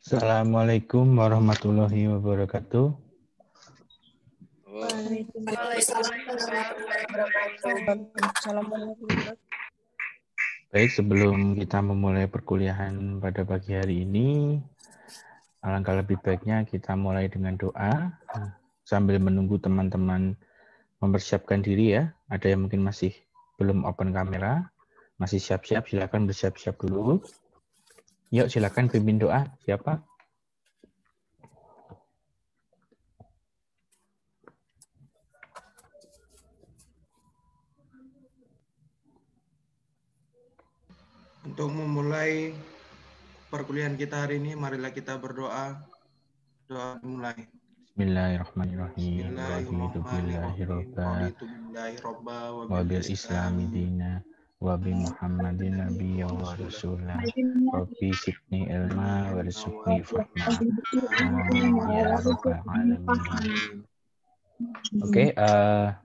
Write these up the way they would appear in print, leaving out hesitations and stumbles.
Assalamualaikum warahmatullahi wabarakatuh. Baik, sebelum kita memulai perkuliahan pada pagi hari ini, alangkah lebih baiknya kita mulai dengan doa sambil menunggu teman-teman mempersiapkan diri ya. Ada yang mungkin masih belum open kamera, masih siap-siap, silakan bersiap-siap dulu. Yuk, silakan pimpin doa. Siapa? Untuk memulai perkuliahan kita hari ini, marilah kita berdoa. Doa dimulai. Bismillahirrahmanirrahim. Wabil islami dina wabi Muhammadin nabiyya wa rasulah Rabbi zidni ilma warzuqni fahma. Amin ya rabbal alamin. Oke,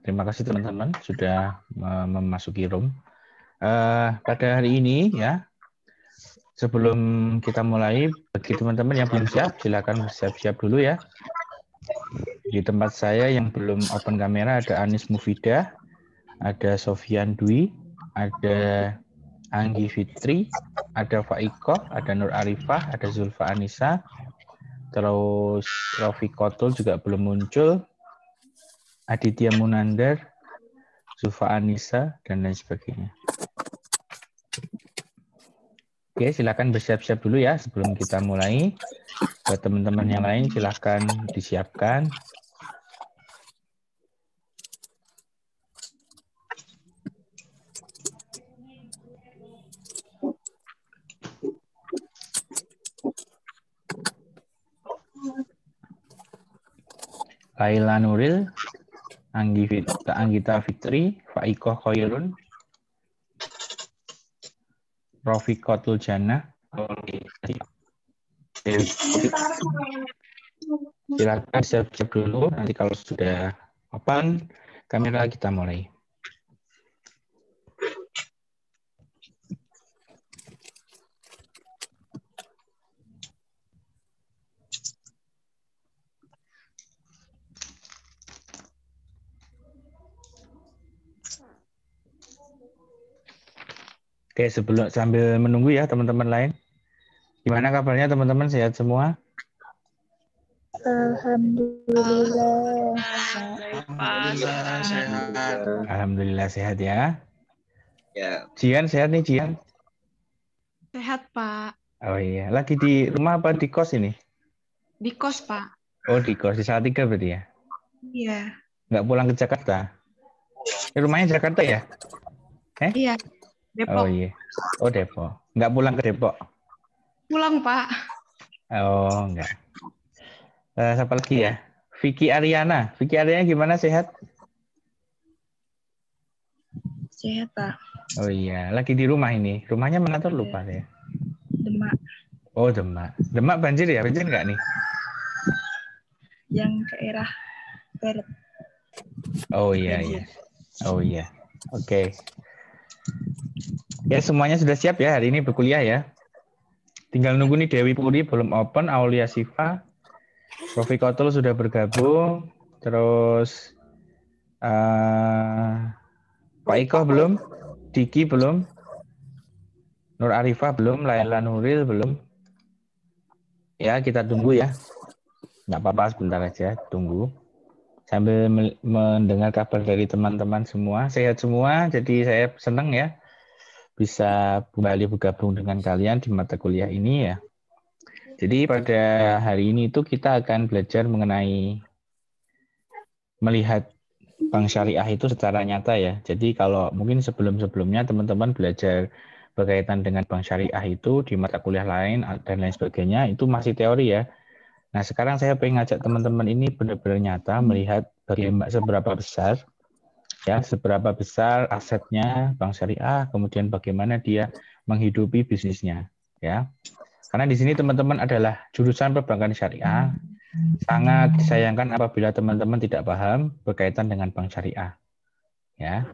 terima kasih teman-teman sudah memasuki room. Pada hari ini ya, sebelum kita mulai, bagi teman-teman yang belum siap, silakan bersiap-siap dulu ya. Di tempat saya yang belum open kamera ada Anis Mufidah, ada Sofian Dwi, ada Anggi Fitri, ada Faikoh, ada Nur Arifah, ada Zulfa Anissa, terus Rofi Kotul juga belum muncul, Aditya Munandar, Zulfa Anissa, dan lain sebagainya. Oke, silakan bersiap-siap dulu ya sebelum kita mulai. Buat teman-teman yang lain silakan disiapkan. Laila Nuril, Anggita Fitri, Faikoh Khairun, Rofiqatul Jannah. Silakan siap-siap dulu, nanti kalau sudah open kamera kita mulai. Oke, sambil menunggu ya teman-teman lain. Gimana kabarnya teman-teman, sehat semua? Alhamdulillah. Alhamdulillah sehat. Alhamdulillah sehat ya. Ya. Jian sehat nih, Jian? Sehat, Pak. Oh iya, lagi di rumah apa di kos ini? Di kos, Pak. Oh, di kos, di Salatiga berarti ya? Iya. Nggak pulang ke Jakarta? Rumahnya Jakarta ya? Iya, Depok. Oh iya. Oh, Depok. Nggak pulang ke Depok? Pulang, Pak. Oh, enggak. Siapa lagi ya? Vicky Ariana. Vicky Ariana gimana, sehat? Sehat, Pak. Oh iya, lagi di rumah ini. Rumahnya mana tuh lupa saya. Demak. Oh, Demak. Demak banjir ya? Banjir nggak nih? Yang ke arah barat. Oh iya, iya. Oh iya. Oke. Ya, semuanya sudah siap ya hari ini berkuliah ya. Tinggal nunggu nih Dewi Puri belum open, Aulia Siva, Rofi Kotul sudah bergabung, terus Pak Iko belum, Diki belum, Nur Arifah belum, Laila Nuril belum. Ya, kita tunggu ya. Nggak apa-apa, sebentar aja, tunggu. Sambil mendengar kabar dari teman-teman semua, sehat semua, jadi saya senang ya bisa kembali bergabung dengan kalian di mata kuliah ini ya. Jadi pada hari ini itu kita akan belajar mengenai melihat bank syariah itu secara nyata ya. Jadi kalau mungkin sebelum-sebelumnya teman-teman belajar berkaitan dengan bank syariah itu di mata kuliah lain dan lain sebagainya itu masih teori ya. Nah sekarang saya pengen ngajak teman-teman ini benar-benar nyata melihat bagaimana seberapa besar asetnya bank syariah, kemudian bagaimana dia menghidupi bisnisnya ya. Karena di sini teman-teman adalah jurusan perbankan syariah. Sangat disayangkan apabila teman-teman tidak paham berkaitan dengan bank syariah. Ya.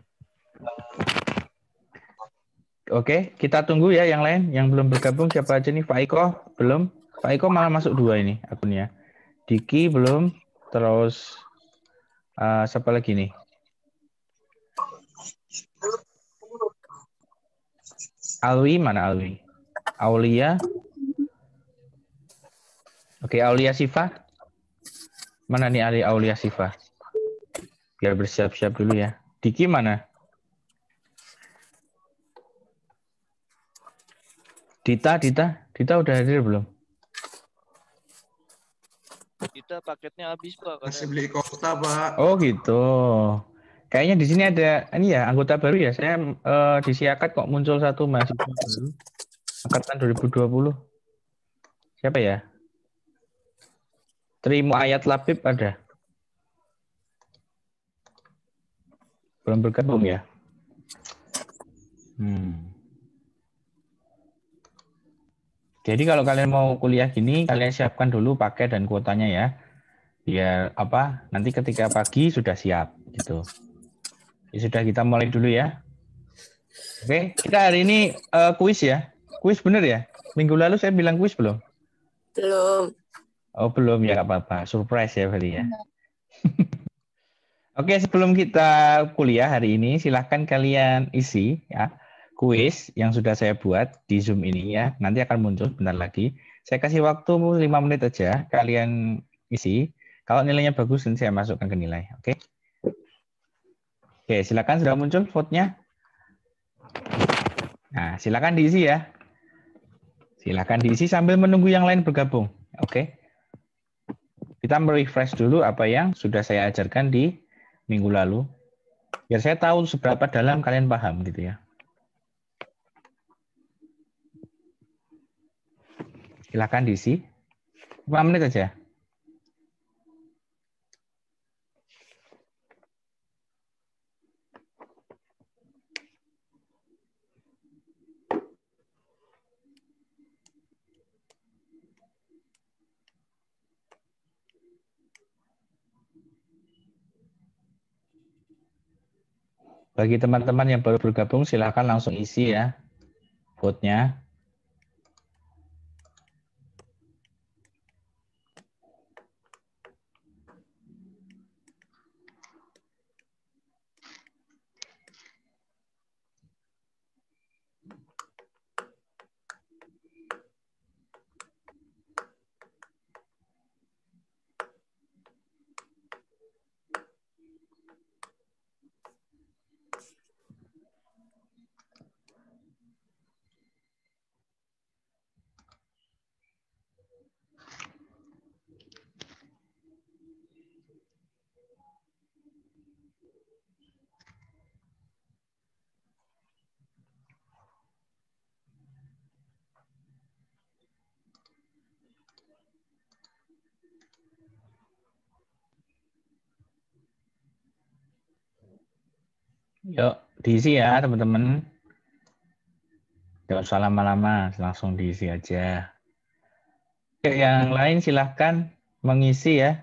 Oke, kita tunggu ya yang lain yang belum bergabung siapa aja nih? Faikoh belum? Pak Iko malah masuk 2 ini akunnya. Diki belum, terus siapa lagi nih? Alwi, mana Alwi? Aulia. Oke, Aulia Siva. Mana nih Aulia Siva? Biar bersiap-siap dulu ya. Diki mana? Dita udah hadir belum? Kita paketnya habis, Pak. Masih beli kota, Pak. Oh gitu. Kayaknya di sini ada ini ya anggota baru ya. Saya di Siakat kok muncul satu mahasiswa baru angkatan 2020. Siapa ya? Trimo Ayat Labib ada. Belum bergabung ya? Jadi kalau kalian mau kuliah gini, kalian siapkan dulu paket dan kuotanya ya. Biar apa? Nanti ketika pagi sudah siap gitu. Ya sudah, kita mulai dulu ya. Oke, kita hari ini kuis ya. Kuis bener ya? Minggu lalu saya bilang kuis belum? Belum. Oh belum ya, nggak apa-apa. Surprise ya berarti ya. Oke, sebelum kita kuliah hari ini, silahkan kalian isi ya kuis yang sudah saya buat di Zoom ini ya. Nanti akan muncul bentar lagi. Saya kasih waktu 5 menit aja. Kalian isi. Kalau nilainya bagus, nanti saya masukkan ke nilai. Oke. Oke, silakan sudah muncul vote-nya. Nah, silakan diisi ya. Silakan diisi sambil menunggu yang lain bergabung. Oke. Kita merefresh dulu apa yang sudah saya ajarkan di minggu lalu. Biar saya tahu seberapa dalam kalian paham gitu ya. Silakan diisi. 5 menit aja. Bagi teman-teman yang baru bergabung, silakan langsung isi ya vote-nya. Yuk, diisi ya teman-teman. Jangan usah lama-lama, langsung diisi aja. Oke, yang lain silahkan mengisi ya.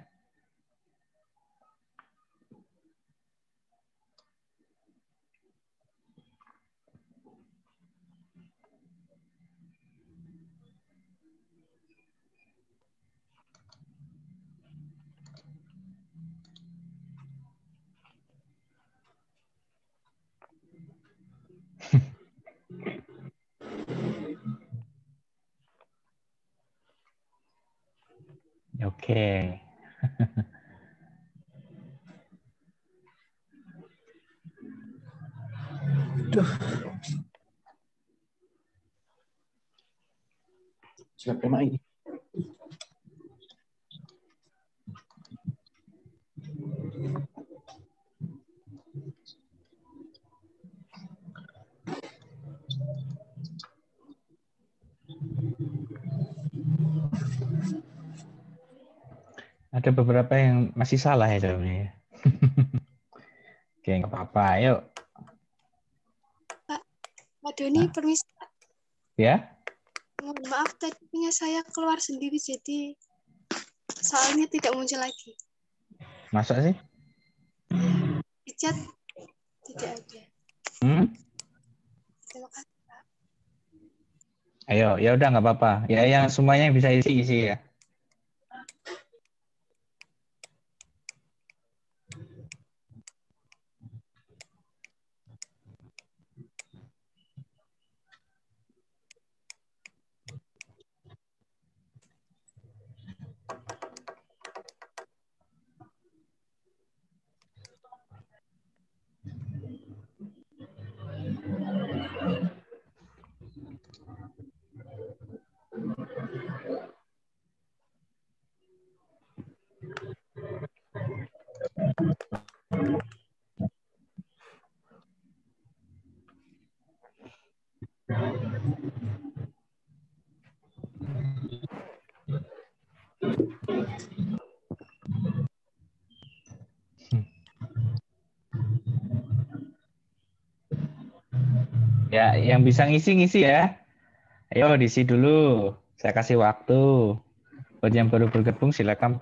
Oke. Siapa main? Ada beberapa yang masih salah ya dalamnya. Oke, nggak apa-apa. Yuk. Pak Doni, permisi. Ya? Mohon maaf, tadinya saya keluar sendiri, jadi soalnya tidak muncul lagi. Masa sih? Di chat tidak ada. Hmm? Terima kasih, Pak. Ayo, ya udah nggak apa-apa. Ya yang semuanya bisa isi ya. Ya, yang bisa ngisi-ngisi ya. Ayo diisi dulu. Saya kasih waktu. Buat yang baru bergabung silakan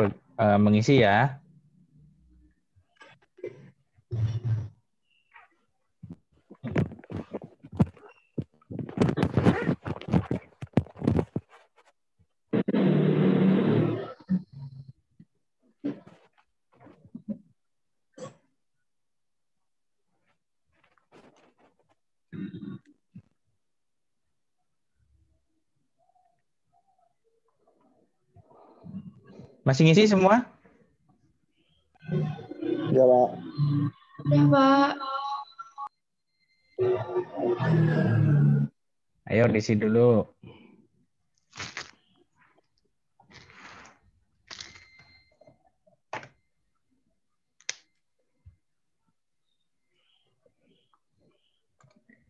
mengisi ya. Masih ngisi semua? Ya, Pak. Ya, Pak. Ayo diisi dulu.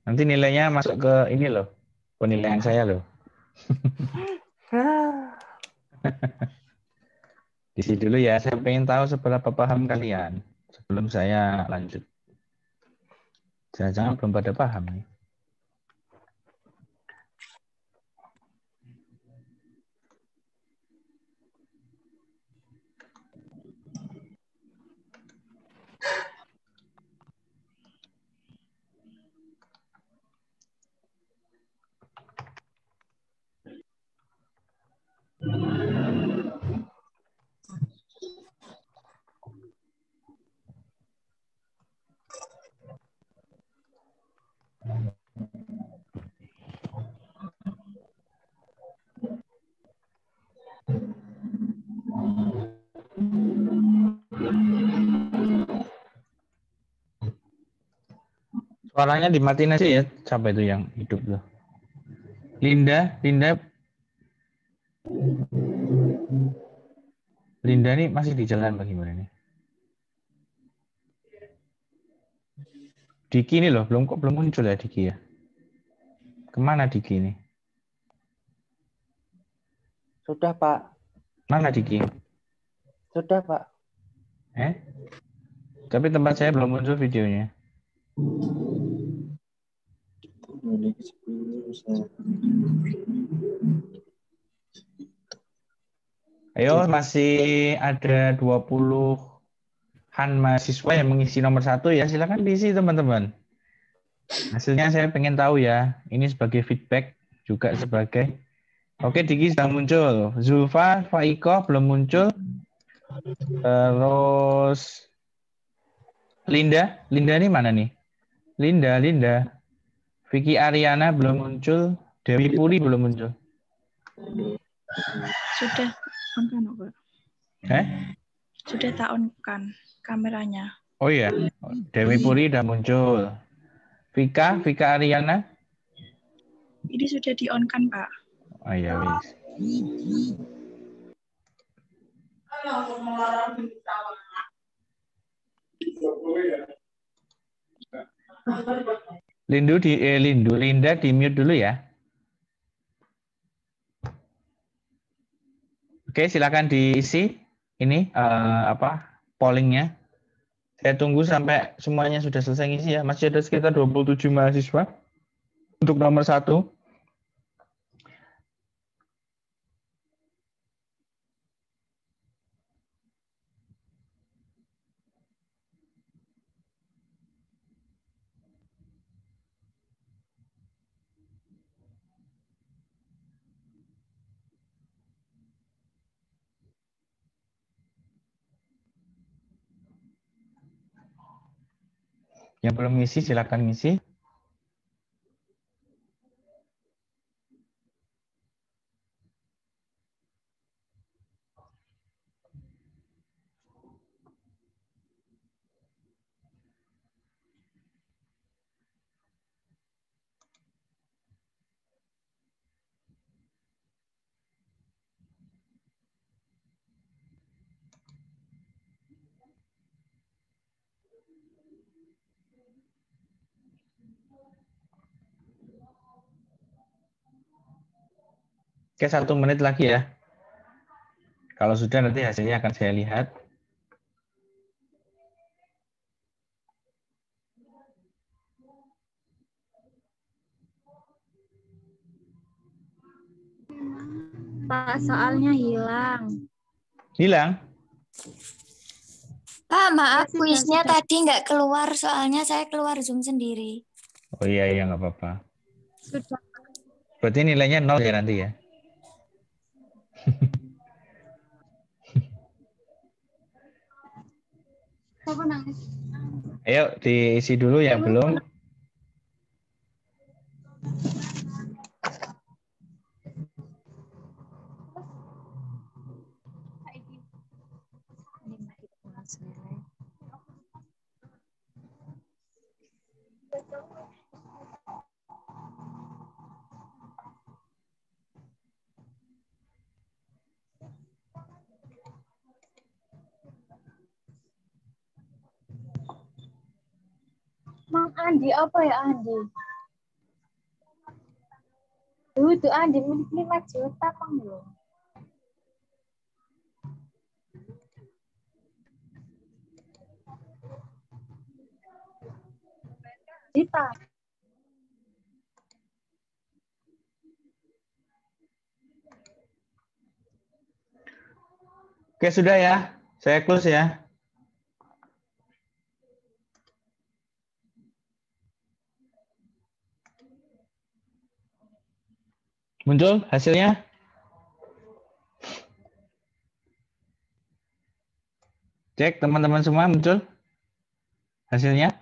Nanti nilainya masuk ke ini loh. Penilaian saya loh. Diisi dulu ya. Saya pengen tahu seberapa paham kalian sebelum saya lanjut. Jangan-jangan belum pada paham nih. Suaranya dimatiin aja ya. Siapa itu yang hidup tuh? Linda nih masih di jalan bagaimana nih? Diki ini loh, belum muncul ya Diki ya? Kemana Diki ini? Sudah, Pak. Mana Diki? Sudah, Pak. Tapi tempat saya belum muncul videonya. Ayo, masih ada 20-an mahasiswa yang mengisi nomor 1 ya. Silakan diisi teman-teman. Hasilnya saya pengen tahu ya. Ini sebagai feedback juga sebagai. Oke, Diki sudah muncul. Zulfa, Faiko belum muncul. Terus Linda ini mana nih? Linda. Vicky Ariana belum muncul. Dewi Puri belum muncul. Sudah on kan, Pak? Sudah tak on kan kameranya. Oh iya, Dewi Puri udah muncul. Vika Ariana. Ini sudah di on kan, Pak? Oh iya, wis. Linda di mute dulu ya. Oke, silakan diisi ini pollingnya. Saya tunggu sampai semuanya sudah selesai ngisi ya. Masih ada sekitar 27 mahasiswa untuk nomor 1. Yang belum ngisi silakan ngisi. Oke, 1 menit lagi ya. Kalau sudah nanti hasilnya akan saya lihat. Pak, soalnya hilang. Hilang? Pak, maaf kuisnya tadi nggak keluar, soalnya saya keluar Zoom sendiri. Oh iya, nggak apa-apa. Sudah. Berarti nilainya 0 ya nanti ya? Ayo diisi dulu yang belum. Mang Andi, apa ya Andi? Tuh Andi milik 5 juta, Bang. Dita. Oke, sudah ya. Saya close ya. Muncul hasilnya? Cek teman-teman semua muncul hasilnya?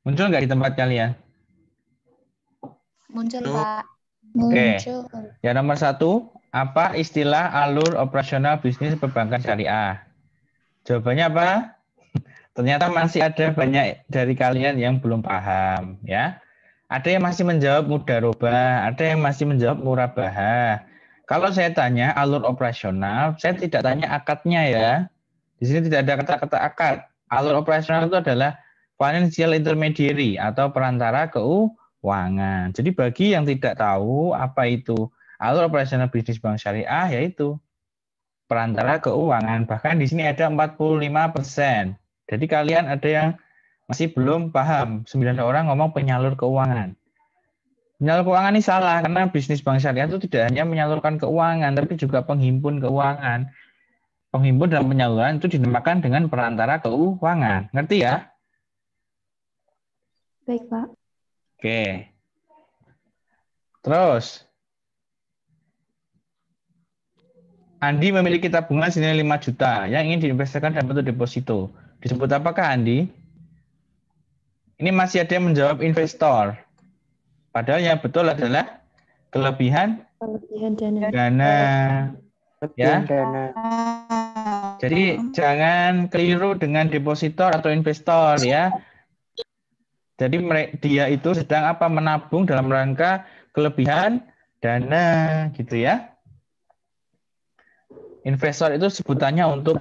Muncul nggak di tempat kalian? Muncul, Pak. Oke. Muncul. Yang nomor 1, apa istilah alur operasional bisnis perbankan syariah? Jawabannya apa? Ternyata masih ada banyak dari kalian yang belum paham, ya. Ada yang masih menjawab mudharobah, ada yang masih menjawab murabahah. Kalau saya tanya alur operasional, saya tidak tanya akadnya ya. Di sini tidak ada kata-kata akad. Alur operasional itu adalah financial intermediary atau perantara keuangan. Jadi bagi yang tidak tahu apa itu alur operasional bisnis bank syariah, yaitu perantara keuangan. Bahkan di sini ada 45%. Jadi kalian ada yang masih belum paham. 9 orang ngomong penyalur keuangan. Penyalur keuangan ini salah, karena bisnis bank syariah itu tidak hanya menyalurkan keuangan, tapi juga penghimpun keuangan. Penghimpun dan penyaluran itu dinamakan dengan perantara keuangan. Ngerti ya? Baik, Pak. Oke. Terus. Andi memiliki tabungan senilai 5 juta yang ingin diinvestasikan dalam bentuk deposito. Disebut apakah Andi? Ini masih ada yang menjawab investor. Padahal yang betul adalah kelebihan dana. Ya. Jadi jangan keliru dengan depositor atau investor ya. Jadi dia itu sedang apa? Menabung dalam rangka kelebihan dana gitu ya. Investor itu sebutannya untuk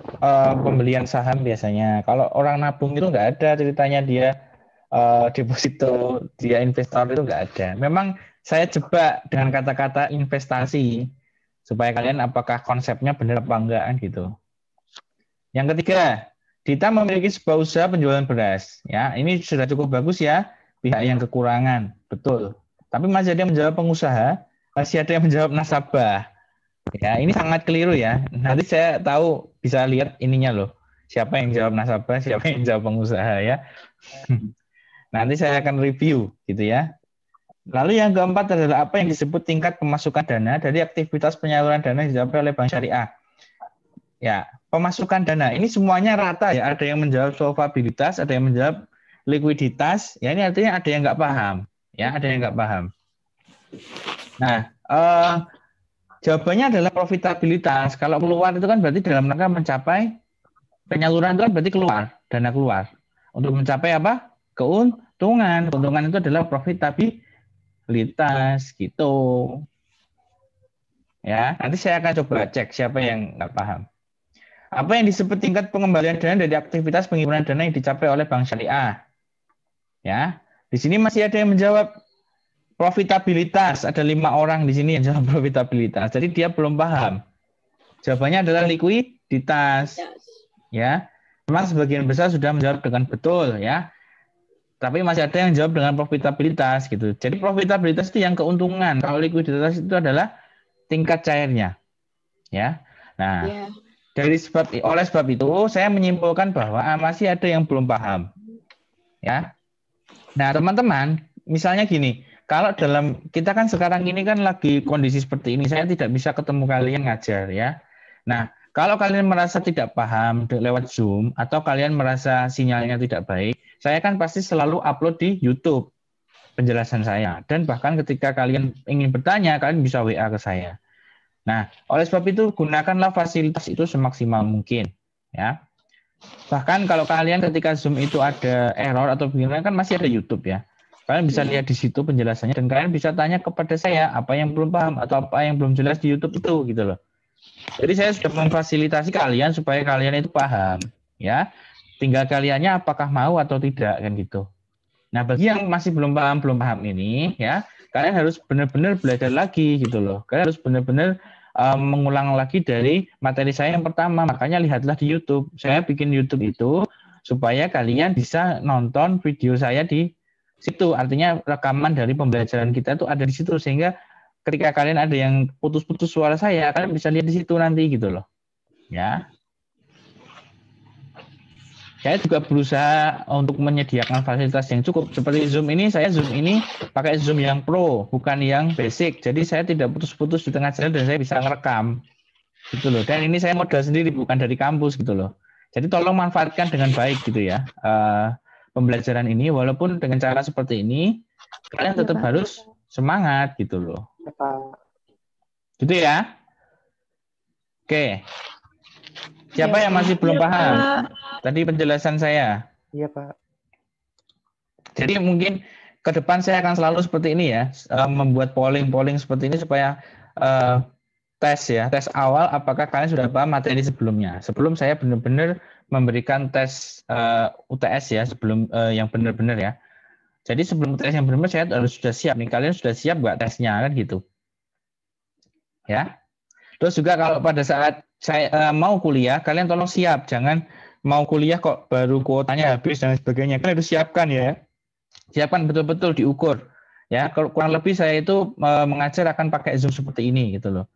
pembelian saham biasanya. Kalau orang nabung itu nggak ada ceritanya dia deposito, dia investor itu nggak ada. Memang saya jebak dengan kata-kata investasi supaya kalian apakah konsepnya benar apa enggak kan gitu. Yang ketiga, Dita memiliki sebuah usaha penjualan beras. Ya, ini sudah cukup bagus ya. Pihak yang kekurangan, betul. Tapi masih ada yang menjawab pengusaha, masih ada yang menjawab nasabah. Ya, ini sangat keliru ya. Nanti saya tahu bisa lihat ininya loh. Siapa yang jawab nasabah, siapa yang jawab pengusaha ya. Nanti saya akan review gitu ya. Lalu yang keempat adalah apa yang disebut tingkat pemasukan dana dari aktivitas penyaluran dana yang dicapai oleh bank syariah. Ya, pemasukan dana ini semuanya rata ya. Ada yang menjawab solvabilitas, ada yang menjawab likuiditas. Ya, ini artinya ada yang nggak paham. Ya, ada yang nggak paham. Nah, jawabannya adalah profitabilitas. Kalau keluar itu kan berarti dalam rangka mencapai penyaluran itu kan berarti keluar, dana keluar. Untuk mencapai apa? Keuntungan. Keuntungan itu adalah profitabilitas gitu. Ya, nanti saya akan coba cek siapa yang nggak paham. Apa yang disebut tingkat pengembalian dana dari aktivitas penghimpunan dana yang dicapai oleh bank syariah? Ya, di sini masih ada yang menjawab profitabilitas. Ada 5 orang di sini yang jawab profitabilitas. Jadi dia belum paham. Jawabannya adalah likuiditas. Ya, memang sebagian besar sudah menjawab dengan betul ya. Tapi masih ada yang jawab dengan profitabilitas gitu. Jadi profitabilitas itu yang keuntungan. Kalau likuiditas itu adalah tingkat cairnya. Ya. Nah, oleh sebab itu saya menyimpulkan bahwa masih ada yang belum paham. Ya. Nah, teman-teman, misalnya gini, kalau kita kan sekarang ini kan lagi kondisi seperti ini, saya tidak bisa ketemu kalian ngajar ya. Nah, kalau kalian merasa tidak paham lewat Zoom atau kalian merasa sinyalnya tidak baik, saya kan pasti selalu upload di YouTube penjelasan saya. Dan bahkan ketika kalian ingin bertanya, kalian bisa WA ke saya. Nah, oleh sebab itu gunakanlah fasilitas itu semaksimal mungkin, ya. Bahkan kalau kalian ketika Zoom itu ada error atau begini kan masih ada YouTube ya. Kalian bisa lihat di situ penjelasannya dan kalian bisa tanya kepada saya apa yang belum paham atau apa yang belum jelas di YouTube itu gitu loh. Jadi saya sudah memfasilitasi kalian supaya kalian itu paham, ya. Tinggal kaliannya apakah mau atau tidak kan gitu. Nah, bagi yang masih belum paham ini ya, kalian harus benar-benar belajar lagi gitu loh. Kalian harus benar-benar mengulang lagi dari materi saya yang pertama. Makanya lihatlah di YouTube. Saya bikin YouTube itu supaya kalian bisa nonton video saya di situ. Artinya rekaman dari pembelajaran kita itu ada di situ sehingga ketika kalian ada yang putus-putus suara saya, kalian bisa lihat di situ nanti gitu loh. Ya. Saya juga berusaha untuk menyediakan fasilitas yang cukup. Seperti Zoom ini, saya Zoom ini pakai Zoom yang Pro, bukan yang basic. Jadi saya tidak putus-putus di tengah jalan dan saya bisa ngerekam. Gitu loh. Dan ini saya modal sendiri, bukan dari kampus gitu loh. Jadi tolong manfaatkan dengan baik gitu ya. Pembelajaran ini, walaupun dengan cara seperti ini, kalian tetap harus semangat gitu loh. Gitu ya. Oke. Siapa yang masih belum paham? Tadi penjelasan saya. Iya, Pak. Jadi mungkin ke depan saya akan selalu seperti ini ya, membuat polling seperti ini supaya tes awal apakah kalian sudah paham materi sebelumnya. Sebelum saya benar-benar memberikan tes UTS ya, sebelum yang benar-benar ya. Jadi sebelum tes yang benar-benar saya harus sudah siap nih. Kalian sudah siap nggak tesnya kan gitu. Ya. Terus juga kalau pada saat saya mau kuliah, kalian tolong siap, jangan mau kuliah kok baru kuotanya habis dan sebagainya. Kalian harus siapkan ya. Siapkan betul-betul diukur. Ya, kalau kurang lebih saya itu mengajar akan pakai Zoom seperti ini gitu loh.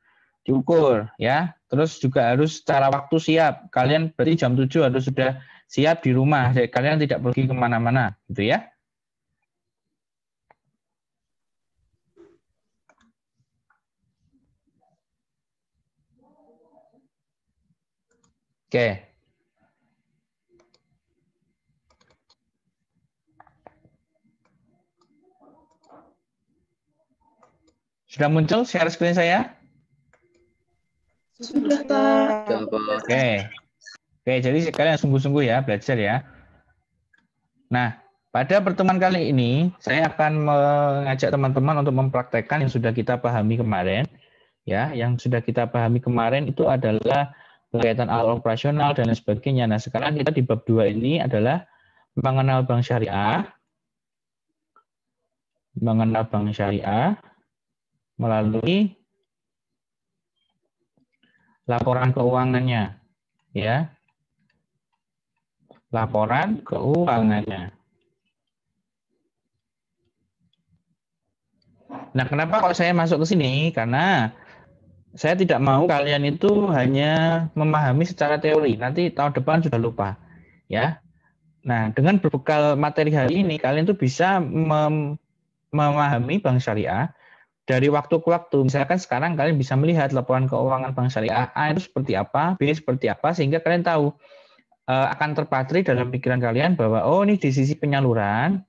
Diukur ya. Terus juga harus secara waktu siap. Kalian berarti jam 7 harus sudah siap di rumah. Jadi kalian tidak pergi kemana-mana gitu ya. Oke. Sudah muncul share screen saya? Sudah, Pak. Oke. Oke, jadi kalian sungguh-sungguh ya belajar ya. Nah, pada pertemuan kali ini saya akan mengajak teman-teman untuk mempraktekkan yang sudah kita pahami kemarin. Ya, yang sudah kita pahami kemarin itu adalah berkaitan alat operasional dan lain sebagainya. Nah, sekarang kita di bab 2 ini adalah mengenal bank syariah. Mengenal bank syariah melalui laporan keuangannya. Ya. Laporan keuangannya. Nah, kenapa kalau saya masuk ke sini? Karena saya tidak mau kalian itu hanya memahami secara teori. Nanti tahun depan sudah lupa. Ya. Nah, dengan berbekal materi hari ini, kalian tuh bisa memahami bank syariah dari waktu ke waktu. Misalkan sekarang kalian bisa melihat laporan keuangan Bank Syariah A itu seperti apa, B seperti apa, sehingga kalian tahu akan terpatri dalam pikiran kalian bahwa oh ini di sisi penyaluran,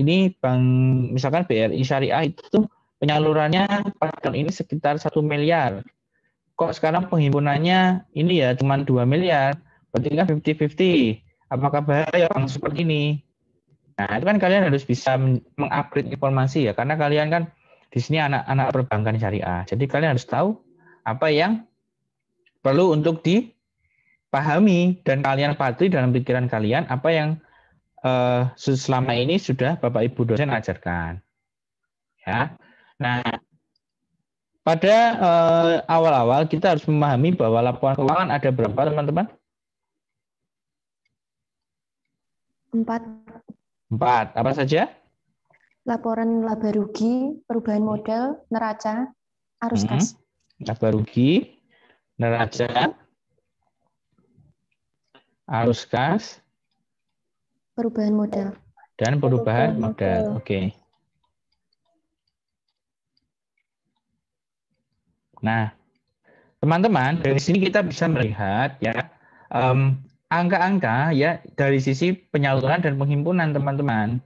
ini bank misalkan BRI Syariah itu penyalurannya pada tahun ini sekitar 1 miliar. Kok sekarang penghimpunannya ini ya cuma 2 miliar, berarti kan 50-50. Apakah bahaya bank seperti ini? Nah, itu kan kalian harus bisa mengupgrade informasi ya, karena kalian kan di sini anak-anak perbankan syariah. Jadi kalian harus tahu apa yang perlu untuk dipahami dan kalian patri dalam pikiran kalian apa yang selama ini sudah Bapak Ibu dosen ajarkan. Ya. Nah, pada awal-awal kita harus memahami bahwa laporan keuangan ada berapa, teman-teman? 4. Apa saja? Laporan laba rugi, perubahan modal, neraca, arus kas. Laba rugi, neraca, arus kas, perubahan modal. Dan perubahan modal. Oke. Nah, teman-teman, dari sini kita bisa melihat ya angka-angka ya dari sisi penyaluran dan penghimpunan, teman-teman.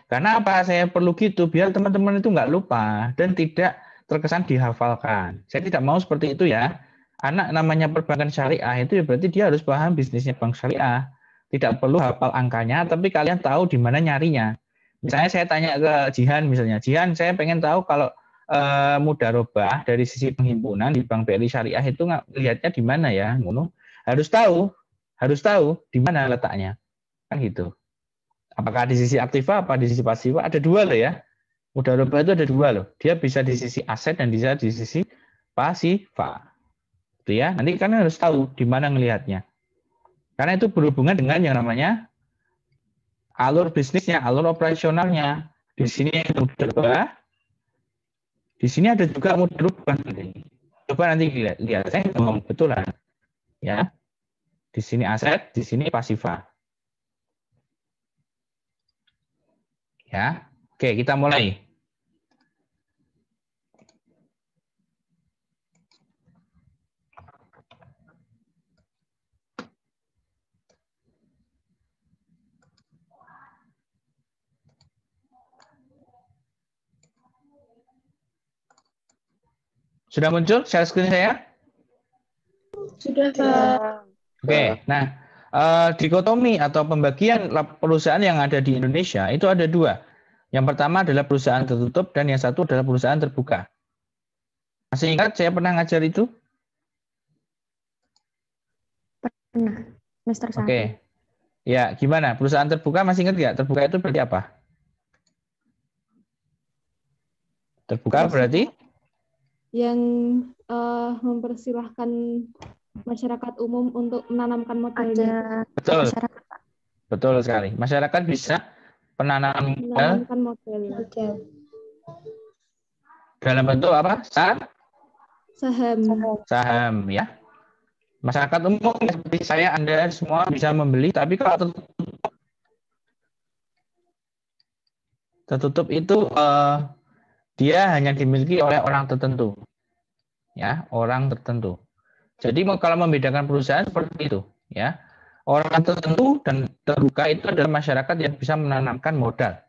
Karena apa saya perlu gitu? Biar teman-teman itu nggak lupa dan tidak terkesan dihafalkan. Saya tidak mau seperti itu ya. Anak namanya perbankan syariah itu ya berarti dia harus paham bisnisnya bank syariah. Tidak perlu hafal angkanya, tapi kalian tahu di mana nyarinya. Misalnya saya tanya ke Jihan misalnya, Jihan saya pengen tahu kalau mudharabah dari sisi penghimpunan di Bank BRI Syariah itu lihatnya di mana ya? Harus tahu di mana letaknya. Kan gitu. Apakah di sisi aktiva apa di sisi pasiva? Ada 2 loh ya. Mudharabah itu ada 2 loh. Dia bisa di sisi aset dan bisa di sisi pasiva. Itu ya. Nanti kalian harus tahu di mana ngelihatnya. Karena itu berhubungan dengan yang namanya alur bisnisnya, alur operasionalnya. Di sini ada mudharabah. Di sini ada juga mudharabah. Coba nanti lihat. Saya ngomong betulan. Ya. Di sini aset, di sini pasiva. Ya. Oke, kita mulai. Sudah muncul share screen saya? Sudah, Pak. Oke, nah dikotomi atau pembagian perusahaan yang ada di Indonesia itu ada 2. Yang pertama adalah perusahaan tertutup dan yang satu adalah perusahaan terbuka. Masih ingat saya pernah ngajar itu? Pernah, semester 1. Oke, ya gimana? Perusahaan terbuka masih ingat nggak? Terbuka itu berarti apa? Terbuka berarti? Yang mempersilahkan masyarakat umum untuk menanamkan modalnya. Betul. Betul sekali. Masyarakat bisa menanamkan modal. Dalam bentuk apa? Saham ya. Masyarakat umum seperti saya, Anda semua bisa membeli, tapi kalau tertutup itu dia hanya dimiliki oleh orang tertentu. Ya, orang tertentu. Jadi kalau membedakan perusahaan seperti itu, ya. Orang tertentu dan terbuka itu adalah masyarakat yang bisa menanamkan modal.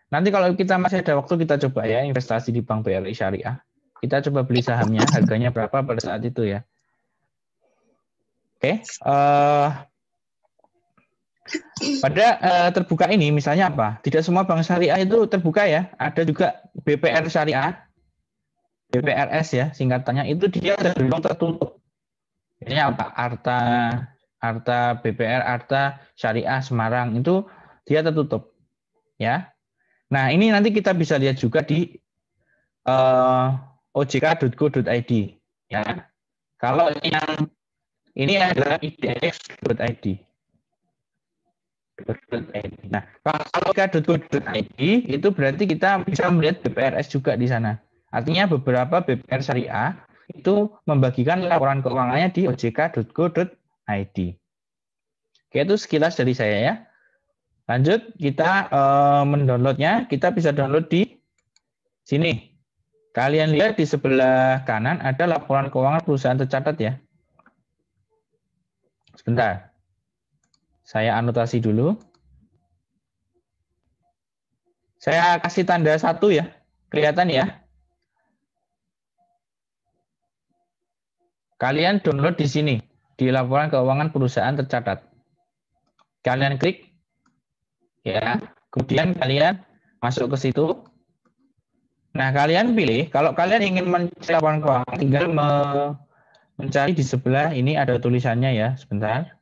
Nanti kalau kita masih ada waktu kita coba ya investasi di Bank BRI Syariah. Kita coba beli sahamnya, harganya berapa pada saat itu ya. Oke. Pada terbuka ini misalnya apa? Tidak semua bank syariah itu terbuka ya. Ada juga BPR Syariah, BPRS ya singkatannya, itu dia cenderung tertutup. Ini apa? Arta BPR Arta Syariah Semarang itu dia tertutup. Ya. Nah, ini nanti kita bisa lihat juga di ojk.go.id ya. Kalau yang ini adalah idx.id. Nah, kalau ojk.go.id itu berarti kita bisa melihat BPRS juga di sana. Artinya beberapa BPR Syariah itu membagikan laporan keuangannya di ojk.go.id. Oke, itu sekilas dari saya ya. Lanjut, kita mendownloadnya. Kita bisa download di sini. Kalian lihat di sebelah kanan ada laporan keuangan perusahaan tercatat ya. Sebentar. Saya anotasi dulu. Saya kasih tanda 1 ya. Kelihatan ya? Kalian download di sini. Di laporan keuangan perusahaan tercatat. Kalian klik. Ya. Kemudian kalian masuk ke situ. Nah, kalian pilih, kalau kalian ingin mencari laporan keuangan, tinggal mencari di sebelah ini ada tulisannya ya, sebentar.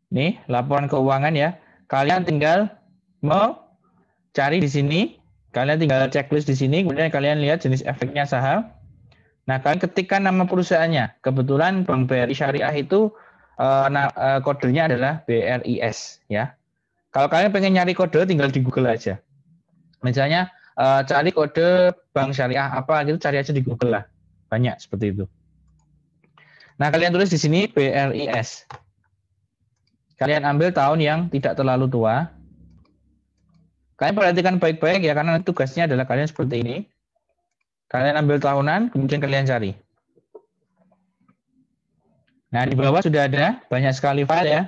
Nih, laporan keuangan ya. Kalian tinggal mencari di sini, kalian tinggal checklist di sini, kemudian kalian lihat jenis efeknya saham. Nah, kalian ketikkan nama perusahaannya. Kebetulan Bank BRI Syariah itu kodenya adalah BRIS ya. Kalau kalian pengen nyari kode tinggal di Google aja. Misalnya cari kode Bank Syariah apa gitu, cari aja di Google lah. Banyak seperti itu. Nah, kalian tulis di sini BRIS. Kalian ambil tahun yang tidak terlalu tua. Kalian perhatikan baik-baik ya, karena tugasnya adalah kalian seperti ini. Kalian ambil tahunan, kemudian kalian cari. Nah, di bawah sudah ada banyak sekali file ya.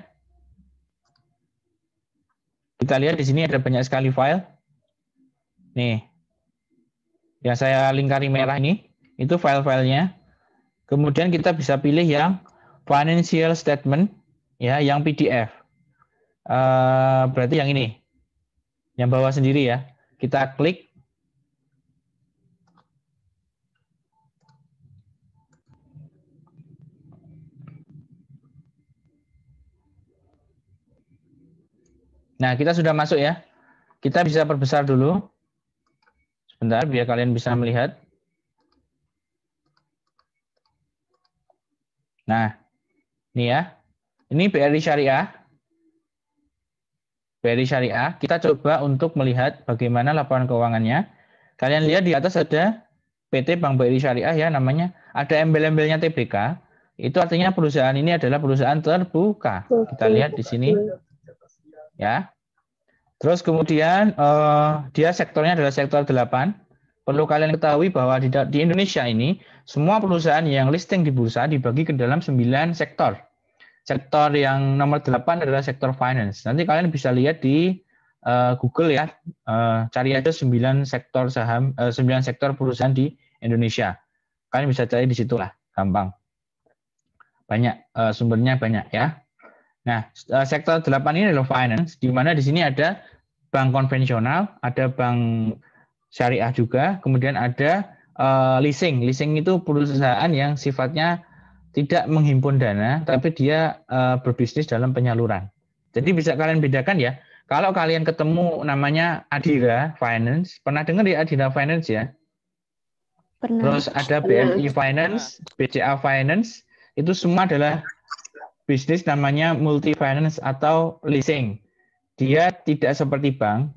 Kita lihat di sini ada banyak sekali file. Nih, yang saya lingkari merah ini, itu file-filenya. Kemudian kita bisa pilih yang financial statement, ya, yang PDF. Berarti yang ini, yang bawah sendiri ya. Kita klik. Nah, kita sudah masuk ya. Kita bisa perbesar dulu. Sebentar, biar kalian bisa melihat. Nah, ini ya. Ini BRI Syariah. BRI Syariah. Kita coba untuk melihat bagaimana laporan keuangannya. Kalian lihat di atas ada PT Bank BRI Syariah ya namanya. Ada embel-embelnya TBK. Itu artinya perusahaan ini adalah perusahaan terbuka. Kita lihat di sini. Ya. Terus kemudian dia sektornya adalah sektor 8. Perlu kalian ketahui bahwa di Indonesia ini semua perusahaan yang listing di bursa dibagi ke dalam 9 sektor. Sektor yang nomor 8 adalah sektor finance. Nanti kalian bisa lihat di Google ya. Cari aja 9 sektor saham, 9 sektor perusahaan di Indonesia. Kalian bisa cari di situlah, gampang. Banyak sumbernya banyak ya. Nah, sektor 8 ini adalah finance, di mana di sini ada bank konvensional, ada bank syariah juga, kemudian ada leasing. Leasing itu perusahaan yang sifatnya tidak menghimpun dana, tapi dia berbisnis dalam penyaluran. Jadi bisa kalian bedakan ya. Kalau kalian ketemu namanya Adira Finance, pernah dengar ya Adira Finance ya? Pernah. Terus ada BMI Finance, BCA Finance, itu semua adalah bisnis namanya multi finance atau leasing. Dia tidak seperti bank,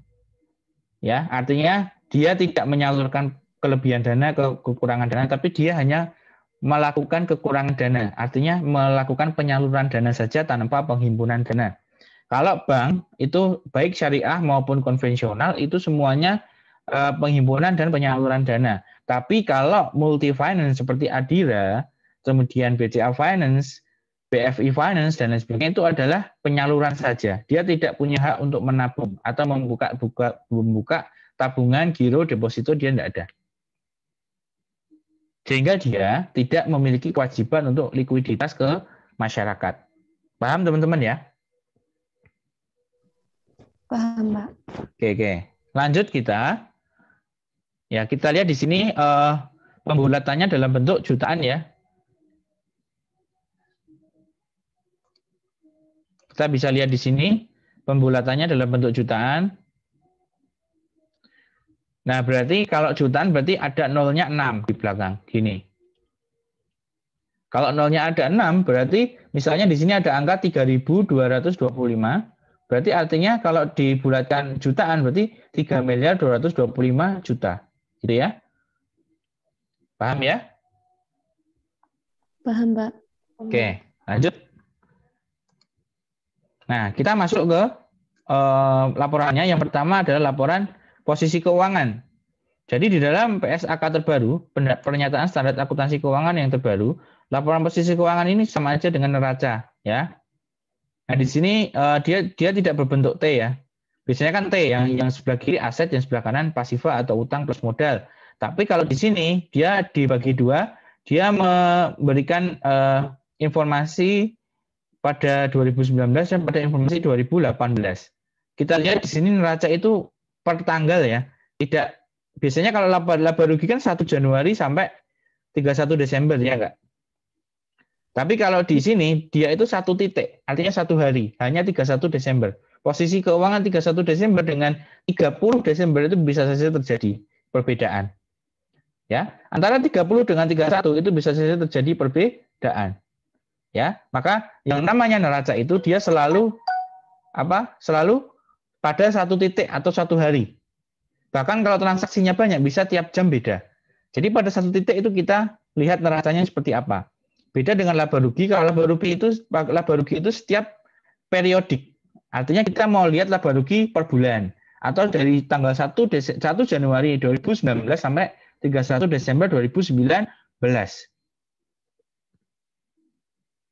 ya, artinya dia tidak menyalurkan kelebihan dana ke kekurangan dana, tapi dia hanya melakukan kekurangan dana, artinya melakukan penyaluran dana saja tanpa penghimpunan dana. Kalau bank itu baik syariah maupun konvensional itu semuanya penghimpunan dan penyaluran dana. Tapi kalau multi finance seperti Adira, kemudian BCA Finance, BFI Finance dan lain sebagainya itu adalah penyaluran saja. Dia tidak punya hak untuk menabung atau membuka tabungan, giro, deposito, dia tidak ada. Sehingga dia tidak memiliki kewajiban untuk likuiditas ke masyarakat. Paham teman-teman ya? Paham, Pak. Oke. Lanjut kita. Ya, kita lihat di sini pembulatannya dalam bentuk jutaan ya. Kita bisa lihat di sini pembulatannya dalam bentuk jutaan. Nah, berarti kalau jutaan berarti ada nolnya 6 di belakang, gini. Kalau nolnya ada 6, berarti misalnya di sini ada angka 3.225, berarti artinya kalau dibulatkan jutaan berarti 3.225 juta. Gitu ya? Paham ya? Paham, Pak. Oke, lanjut. Nah, kita masuk ke laporannya. Yang pertama adalah laporan posisi keuangan. Jadi di dalam PSAK terbaru, pernyataan standar akuntansi keuangan yang terbaru, laporan posisi keuangan ini sama aja dengan neraca, ya. Nah, di sini dia tidak berbentuk T ya. Biasanya kan T yang sebelah kiri aset, yang sebelah kanan pasifa atau utang plus modal. Tapi kalau di sini dia dibagi dua, dia memberikan informasi pada 2019 dan pada informasi 2018. Kita lihat di sini neraca itu per tanggal ya. Tidak biasanya kalau laba rugi kan 1 Januari sampai 31 Desember ya enggak? Tapi kalau di sini dia itu 1 titik, artinya 1 hari, hanya 31 Desember. Posisi keuangan 31 Desember dengan 30 Desember itu bisa saja terjadi perbedaan. Ya, antara 30 dengan 31 itu bisa saja terjadi perbedaan. Ya, maka yang namanya neraca itu dia selalu Selalu pada 1 titik atau 1 hari. Bahkan kalau transaksinya banyak bisa tiap jam beda. Jadi pada 1 titik itu kita lihat neracanya seperti apa. Beda dengan laba rugi. Kalau laba rugi itu setiap periodik. Artinya kita mau lihat laba rugi per bulan atau dari tanggal 1 Januari 2019 sampai 31 Desember 2019.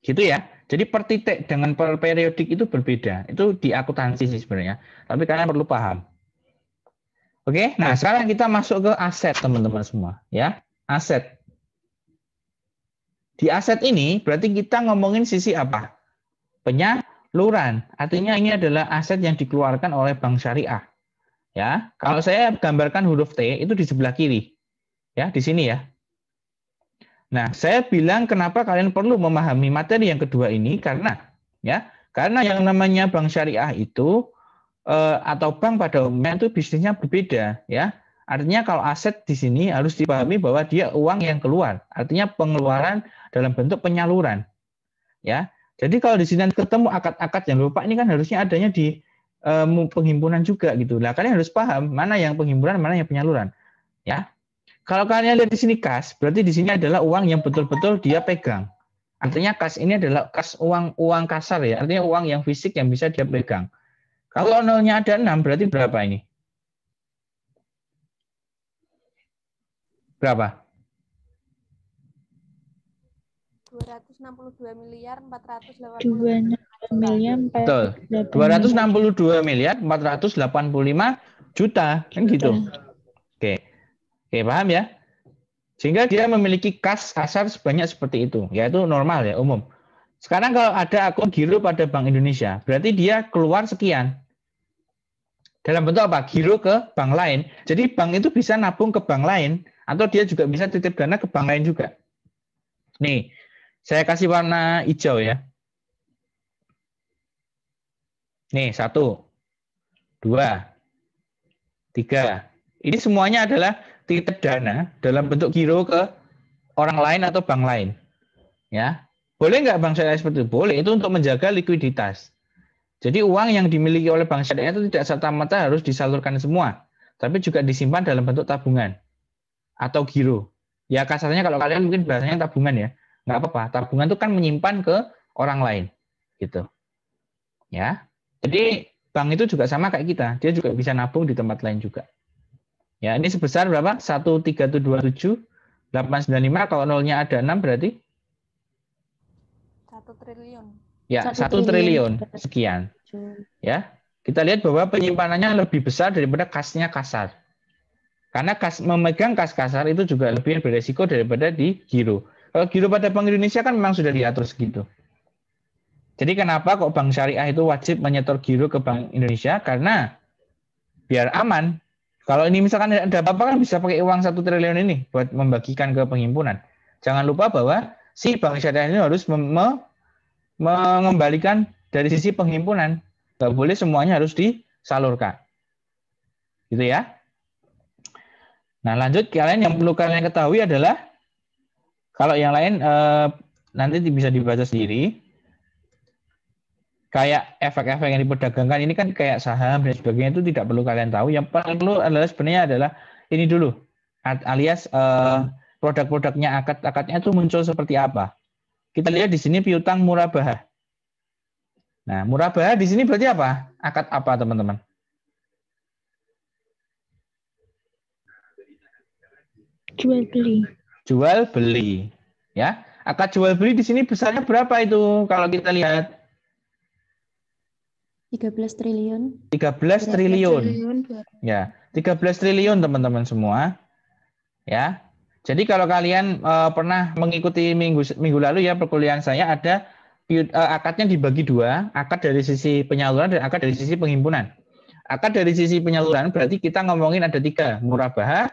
Gitu ya. Jadi per titik dengan per periodik itu berbeda. Itu di akuntansi sih sebenarnya. Tapi kalian perlu paham. Oke, nah sekarang kita masuk ke aset teman-teman semua, ya. Aset. Di aset ini berarti kita ngomongin sisi apa? Penyaluran. Artinya ini adalah aset yang dikeluarkan oleh bank syariah. Ya, kalau saya gambarkan huruf T itu di sebelah kiri. Ya, di sini ya. Nah, saya bilang kenapa kalian perlu memahami materi yang kedua ini karena yang namanya bank syariah itu atau bank pada umumnya itu bisnisnya berbeda ya. Artinya kalau aset di sini harus dipahami bahwa dia uang yang keluar. Artinya pengeluaran dalam bentuk penyaluran. Ya. Jadi kalau di sini ketemu akad-akad yang lupa ini kan harusnya adanya di penghimpunan juga gitu. Nah, kalian harus paham mana yang penghimpunan, mana yang penyaluran. Ya. Kalau kalian lihat di sini kas, berarti di sini adalah uang yang betul-betul dia pegang. Artinya kas ini adalah kas uang kasar ya. Artinya uang yang fisik yang bisa dia pegang. Kalau nolnya ada 6, berarti berapa ini? Berapa? 262 miliar 485. Betul. 262 miliar 485 juta. Kan gitu. Oke, paham ya? Sehingga dia memiliki kas kasar sebanyak seperti itu. Yaitu normal ya, umum. Sekarang kalau ada akun giro pada Bank Indonesia, berarti dia keluar sekian. Dalam bentuk apa? Giro ke bank lain. Jadi bank itu bisa nabung ke bank lain, atau dia juga bisa titip dana ke bank lain juga. Nih, saya kasih warna hijau ya. Nih, 1, 2, 3. Ini semuanya adalah titip dana dalam bentuk giro ke orang lain atau bank lain. Ya. Boleh nggak bank syariah seperti itu? Boleh, itu untuk menjaga likuiditas. Jadi uang yang dimiliki oleh bank syariah itu tidak serta-merta harus disalurkan semua, tapi juga disimpan dalam bentuk tabungan atau giro. Ya kasarnya kalau kalian mungkin bahasanya tabungan ya, nggak apa-apa. Tabungan itu kan menyimpan ke orang lain, gitu. Ya, jadi bank itu juga sama kayak kita, dia juga bisa nabung di tempat lain juga. Ya, ini sebesar berapa? 1.327.895. Kalau nolnya ada 6 berarti 1 triliun. Ya, 1 triliun sekian. Ya, kita lihat bahwa penyimpanannya lebih besar daripada kasnya kasar. Karena memegang kas kasar itu juga lebih beresiko daripada di giro. Kalau giro pada Bank Indonesia kan memang sudah diatur segitu. Jadi kenapa kok bank syariah itu wajib menyetor giro ke Bank Indonesia? Karena biar aman. Kalau ini misalkan ada apa-apa kan bisa pakai uang 1 triliun ini buat membagikan ke penghimpunan. Jangan lupa bahwa si bank syariah ini harus mengembalikan dari sisi penghimpunan. Nggak boleh semuanya harus disalurkan. Gitu ya. Nah lanjut, kalian yang perlu kalian ketahui adalah kalau yang lain nanti bisa dibaca sendiri. Kayak efek-efek yang diperdagangkan ini kan kayak saham dan sebagainya itu tidak perlu kalian tahu. Yang paling perlu adalah sebenarnya adalah ini dulu, alias produk-produknya, akad-akadnya itu muncul seperti apa. Kita lihat di sini piutang murabahah. Nah, murabahah di sini berarti apa? Akad apa, teman-teman? Jual beli. Jual beli. Ya. Akad jual beli di sini besarnya berapa itu kalau kita lihat? 13 triliun. 13 triliun. Ya, 13 triliun teman-teman semua. Ya. Jadi kalau kalian pernah mengikuti minggu lalu ya perkuliahan saya ada akadnya dibagi dua, akad dari sisi penyaluran dan akad dari sisi penghimpunan. Akad dari sisi penyaluran berarti kita ngomongin ada 3, murabahah,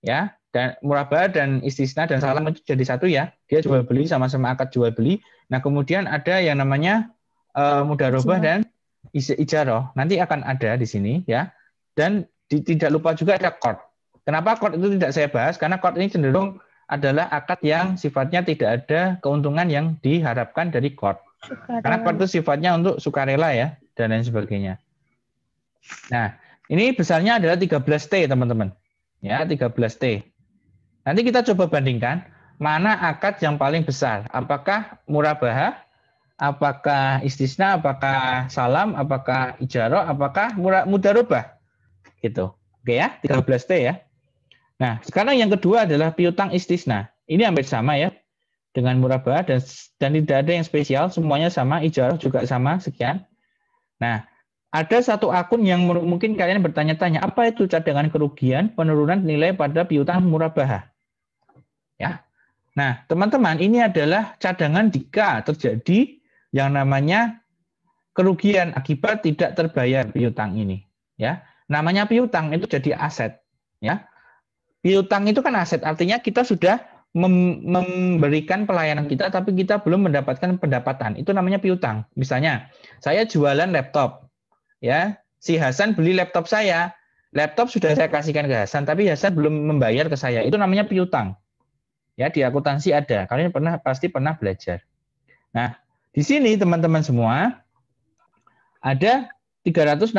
ya, dan murabahah dan istisna dan salam itu jadi satu ya. Dia jual beli sama-sama akad jual beli. Nah kemudian ada yang namanya mudharabah dan ijarah. Nanti akan ada di sini ya. Dan tidak lupa juga ada qard. Kenapa qard itu tidak saya bahas? Karena qard ini cenderung adalah akad yang sifatnya tidak ada keuntungan yang diharapkan dari qard. Karena qard itu sifatnya untuk sukarela ya dan lain sebagainya. Nah, ini besarnya adalah 13T, teman-teman. Ya, 13T. Nanti kita coba bandingkan mana akad yang paling besar. Apakah murabahah, apakah istisna, apakah salam, apakah ijarah, apakah mudharabah. Gitu. Oke ya, 13T ya. Nah, sekarang yang kedua adalah piutang istisna. Ini hampir sama ya dengan murabahah dan tidak ada yang spesial, semuanya sama, ijarah juga sama, sekian. Nah, ada satu akun yang mungkin kalian bertanya-tanya, apa itu cadangan kerugian penurunan nilai pada piutang murabahah? Ya. Nah, teman-teman, ini adalah cadangan jika terjadi yang namanya kerugian akibat tidak terbayar piutang ini, ya. Namanya piutang itu jadi aset, ya. Piutang itu kan aset, artinya kita sudah memberikan pelayanan kita, tapi kita belum mendapatkan pendapatan. Itu namanya piutang. Misalnya, saya jualan laptop, ya. Si Hasan beli laptop saya, laptop sudah saya kasihkan ke Hasan, tapi Hasan belum membayar ke saya. Itu namanya piutang. Ya, di akuntansi ada. Kalian pasti pernah belajar. Nah, di sini teman-teman semua ada 366.000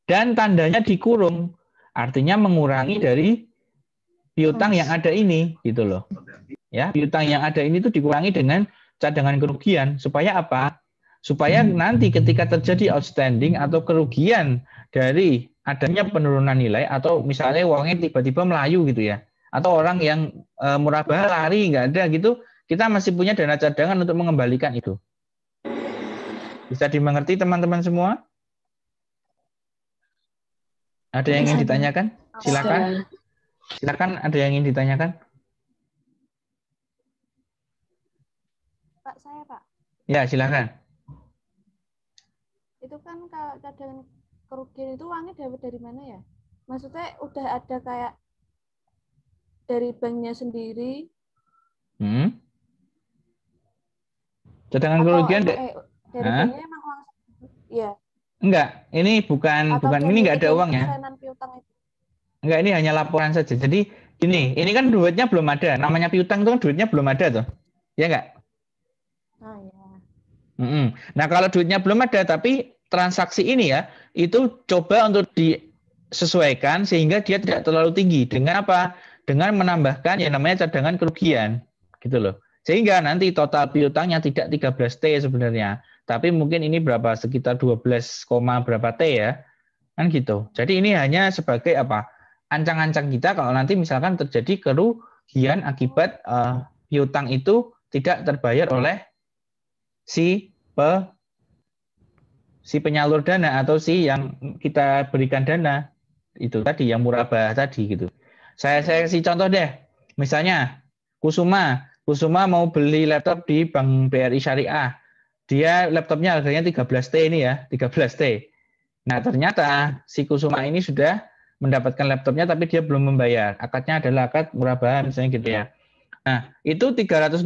dan tandanya dikurung. Artinya mengurangi dari piutang yang ada ini, gitu loh. Ya, piutang yang ada ini tuh dikurangi dengan cadangan kerugian supaya apa? Supaya nanti ketika terjadi outstanding atau kerugian dari adanya penurunan nilai atau misalnya uangnya tiba-tiba melayu gitu ya, atau orang yang murabahah lari nggak ada gitu, kita masih punya dana cadangan untuk mengembalikan itu. Bisa dimengerti teman-teman semua? Ada yang ingin ditanyakan? Silakan. Silakan, ada yang ingin ditanyakan? Pak, saya Pak. Ya, silakan. Itu kan kalau cadangan kerugian itu uangnya dapat dari mana ya? Maksudnya udah ada kayak dari banknya sendiri? Cadangan kerugian dari banknya emang uang? Iya. Enggak, ini bukan ini enggak ada uangnya. Enggak, ini hanya laporan saja. Jadi gini, ini kan duitnya belum ada. Namanya piutang itu kan duitnya belum ada tuh. Ya enggak? Oh ya. Nah, kalau duitnya belum ada tapi transaksi ini ya, itu coba untuk disesuaikan sehingga dia tidak terlalu tinggi. Dengan apa? Dengan menambahkan yang namanya cadangan kerugian. Gitu loh. Sehingga nanti total piutangnya tidak 13T sebenarnya. Tapi mungkin ini berapa? Sekitar 12, berapa T ya. Kan gitu. Jadi ini hanya sebagai apa? Ancang-ancang kita kalau nanti misalkan terjadi kerugian akibat piutang itu tidak terbayar oleh si penyalur dana atau si yang kita berikan dana. Itu tadi yang murabahah tadi gitu. Saya kasih contoh deh. Misalnya Kusuma mau beli laptop di Bank BRI Syariah. Dia laptopnya harganya 13T ini ya, 13T. Nah, ternyata si Kusuma ini sudah mendapatkan laptopnya tapi dia belum membayar. Akadnya adalah akad murabahah misalnya gitu ya. Nah, itu 366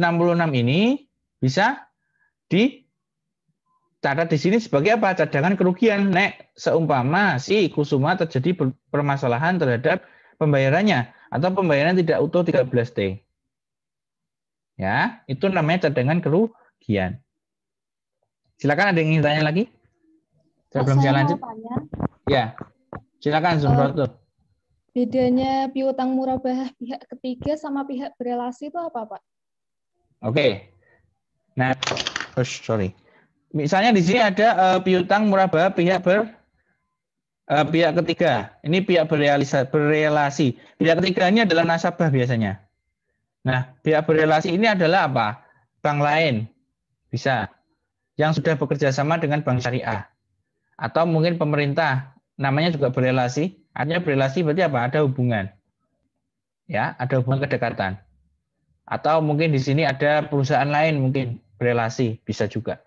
ini bisa dicatat di sini sebagai apa? Cadangan kerugian. Nek seumpama si Kusuma terjadi permasalahan terhadap pembayarannya atau pembayaran tidak utuh 13T. Ya, itu namanya cadangan kerugian. Silakan, ada yang ingin tanya lagi? Sebelum saya lanjut. Ya, silakan Zumroto. Bedanya piutang murabahah pihak ketiga sama pihak berelasi itu apa, Pak? Oke. Nah, Misalnya di sini ada piutang murabah pihak ketiga. Ini pihak berrelasi. Pihak ketiga ini adalah nasabah biasanya. Nah, pihak berrelasi ini adalah apa? Bank lain. Bisa. Yang sudah bekerja sama dengan bank syariah. Atau mungkin pemerintah. Namanya juga berrelasi. Artinya berrelasi berarti apa? Ada hubungan. Ya, ada hubungan kedekatan. Atau mungkin di sini ada perusahaan lain mungkin berrelasi. Bisa juga.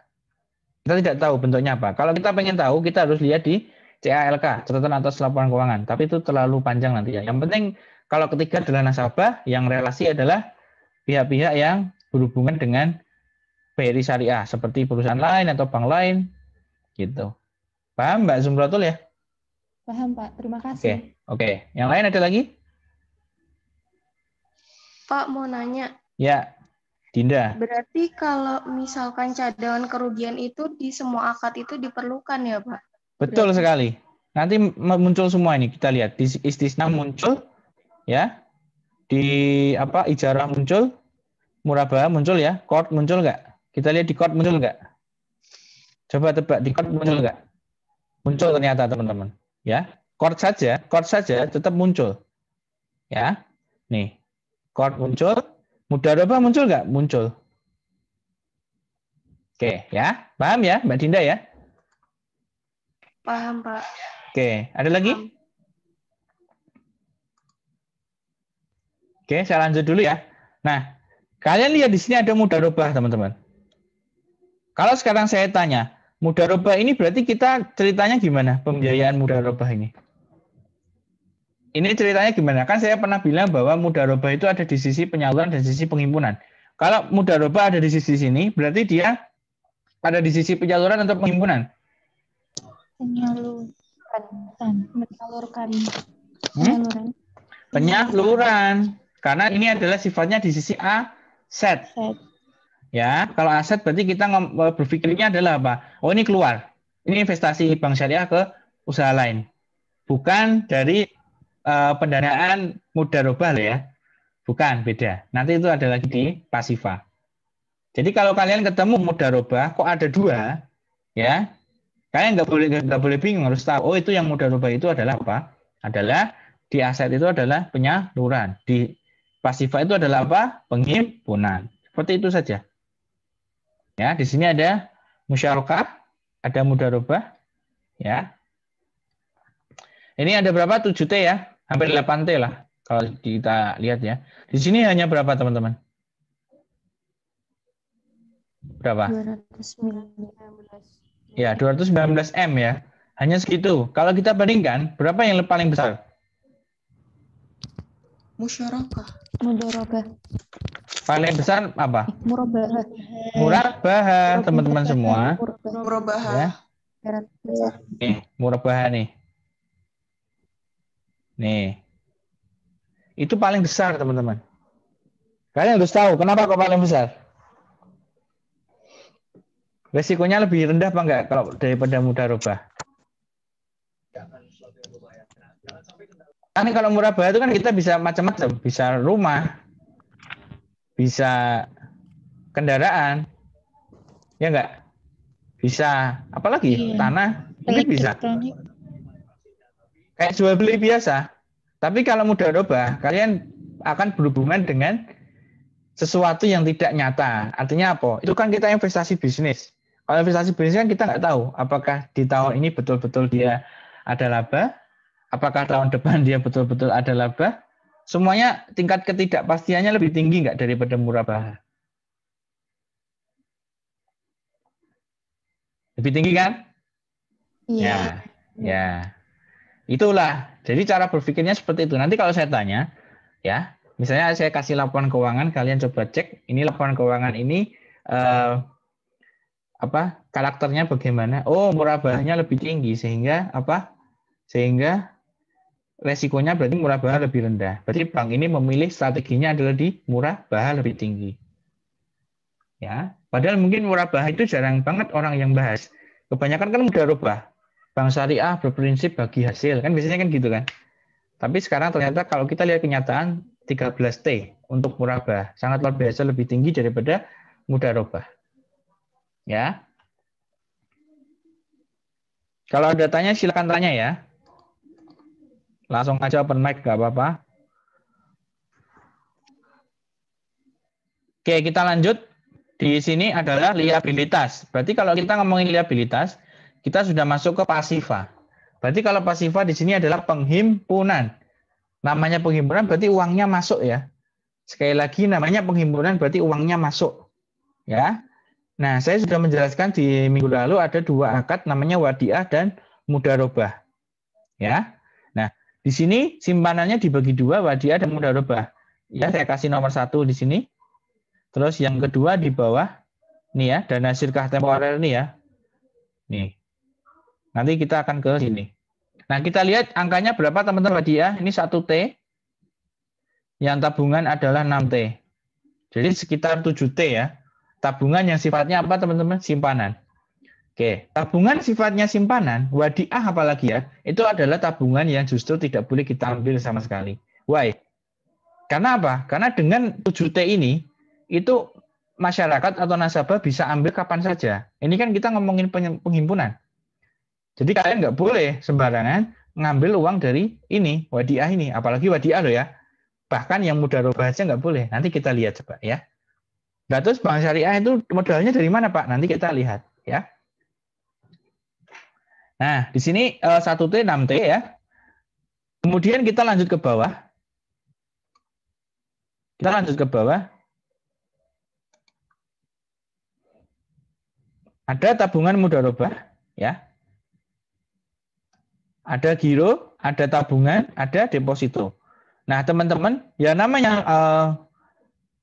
Kita tidak tahu bentuknya apa. Kalau kita pengen tahu, kita harus lihat di CALK, catatan atas laporan keuangan. Tapi itu terlalu panjang nanti ya. Yang penting kalau ketiga adalah nasabah, yang relasi adalah pihak-pihak yang berhubungan dengan BRI Syariah, seperti perusahaan lain atau bank lain, gitu. Paham Mbak Zumratul ya? Paham Pak, terima kasih. Oke. Yang lain ada lagi? Pak mau nanya. Ya. Dinda. Berarti kalau misalkan cadangan kerugian itu di semua akad itu diperlukan ya, Pak? Betul sekali. Nanti muncul semua ini, kita lihat di istisna muncul ya. Di ijarah muncul, murabah muncul ya, qard muncul enggak? Kita lihat di qard muncul enggak? Coba tebak di qard muncul enggak? Muncul ternyata teman-teman, ya. Qard saja tetap muncul. Ya. Nih. Qard muncul. Mudharabah muncul nggak? Muncul. Oke, ya. Paham ya, Mbak Dinda ya? Paham, Pak. Oke, ada lagi? Oke, saya lanjut dulu ya. Nah, kalian lihat di sini ada mudharabah, teman-teman. Kalau sekarang saya tanya, mudharabah ini berarti kita ceritanya gimana pembiayaan mudharabah ini? Ini ceritanya gimana? Kan saya pernah bilang bahwa mudharabah itu ada di sisi penyaluran dan sisi penghimpunan. Kalau mudharabah ada di sisi sini, berarti dia ada di sisi penyaluran atau penghimpunan? Penyaluran. Karena ini adalah sifatnya di sisi aset. Ya, kalau aset berarti kita berpikirnya adalah apa? Oh, ini keluar. Ini investasi bank syariah ke usaha lain. Bukan dari pendanaan mudharabah ya. Bukan, beda. Nanti itu ada lagi di pasifa. Jadi kalau kalian ketemu mudharabah kok ada dua, ya. Kalian nggak boleh bingung, harus tahu. Oh, itu yang mudharabah itu adalah apa? Adalah di aset itu adalah penyaluran. Di pasifa itu adalah apa? Penghimpunan. Seperti itu saja. Ya, di sini ada musyarakah, ada mudharabah, ya. Ini ada berapa? 7T ya. Hampir 8T lah kalau kita lihat ya. Di sini hanya berapa teman-teman? Berapa? 219. Ya, 219M ya. Hanya segitu. Kalau kita bandingkan, berapa yang paling besar? Musyarakah. Mudharabah. Paling besar apa? Murabah. Murabah, teman-teman semua. Murabah. Ya. Nih, murabah nih. Nih, itu paling besar teman-teman. Kalian harus tahu kenapa kok paling besar. Resikonya lebih rendah apa enggak kalau daripada mudharabah? Kan kalau murabah itu kan kita bisa macam-macam, bisa rumah, bisa kendaraan, ya enggak? Bisa apalagi tanah, ini bisa. Kayak jual beli biasa. Tapi kalau mudharabah, kalian akan berhubungan dengan sesuatu yang tidak nyata. Artinya apa? Itu kan kita investasi bisnis. Kalau investasi bisnis kan kita nggak tahu apakah di tahun ini betul-betul dia ada laba, apakah tahun depan dia betul-betul ada laba. Semuanya tingkat ketidakpastiannya lebih tinggi nggak daripada murabah? Lebih tinggi kan? Iya. Ya. Itulah. Jadi cara berpikirnya seperti itu. Nanti kalau saya tanya, ya, misalnya saya kasih laporan keuangan, kalian coba cek, ini laporan keuangan ini karakternya bagaimana? Oh, murabahnya lebih tinggi sehingga apa? Sehingga resikonya berarti murabah lebih rendah. Berarti bank ini memilih strateginya adalah di murabah lebih tinggi. Ya, padahal mungkin murabah itu jarang banget orang yang bahas. Kebanyakan kan mudharabah. Bank syariah berprinsip bagi hasil, kan biasanya kan gitu kan. Tapi sekarang ternyata kalau kita lihat kenyataan 13T untuk murabah sangat luar biasa lebih tinggi daripada mudharabah. Ya. Kalau ada tanya silakan tanya ya. Langsung aja open mic nggak apa-apa. Oke, kita lanjut. Di sini adalah liabilitas. Berarti kalau kita ngomongin liabilitas, kita sudah masuk ke pasifa. Berarti kalau pasifa di sini adalah penghimpunan. Namanya penghimpunan berarti uangnya masuk ya. Sekali lagi namanya penghimpunan berarti uangnya masuk. Ya. Nah, saya sudah menjelaskan di minggu lalu ada dua akad namanya wadiah dan mudharabah. Ya. Nah, di sini simpanannya dibagi dua, wadiah dan mudharabah. Ya, saya kasih nomor 1 di sini. Terus yang kedua di bawah, nih ya, dana sirkah temporer nih ya. Nih. Nanti kita akan ke sini. Nah, kita lihat angkanya berapa teman-teman wadiah? Ini 1T. Yang tabungan adalah 6T. Jadi sekitar 7T ya. Tabungan yang sifatnya apa teman-teman? Simpanan. Oke, tabungan sifatnya simpanan, wadiah apalagi ya, itu adalah tabungan yang justru tidak boleh kita ambil sama sekali. Why? Karena apa? Karena dengan 7T ini, itu masyarakat atau nasabah bisa ambil kapan saja. Ini kan kita ngomongin penghimpunan. Jadi kalian nggak boleh sembarangan ngambil uang dari ini, wadiah ini. Apalagi wadiah loh ya. Bahkan yang mudharabah aja nggak boleh. Nanti kita lihat coba ya. Nah, terus bank syariah itu modalnya dari mana Pak? Nanti kita lihat ya. Nah, di sini 1T, 6T ya. Kemudian kita lanjut ke bawah. Kita lanjut ke bawah. Ada tabungan mudharabah ya. Ada giro, ada tabungan, ada deposito. Nah, teman-teman, ya namanya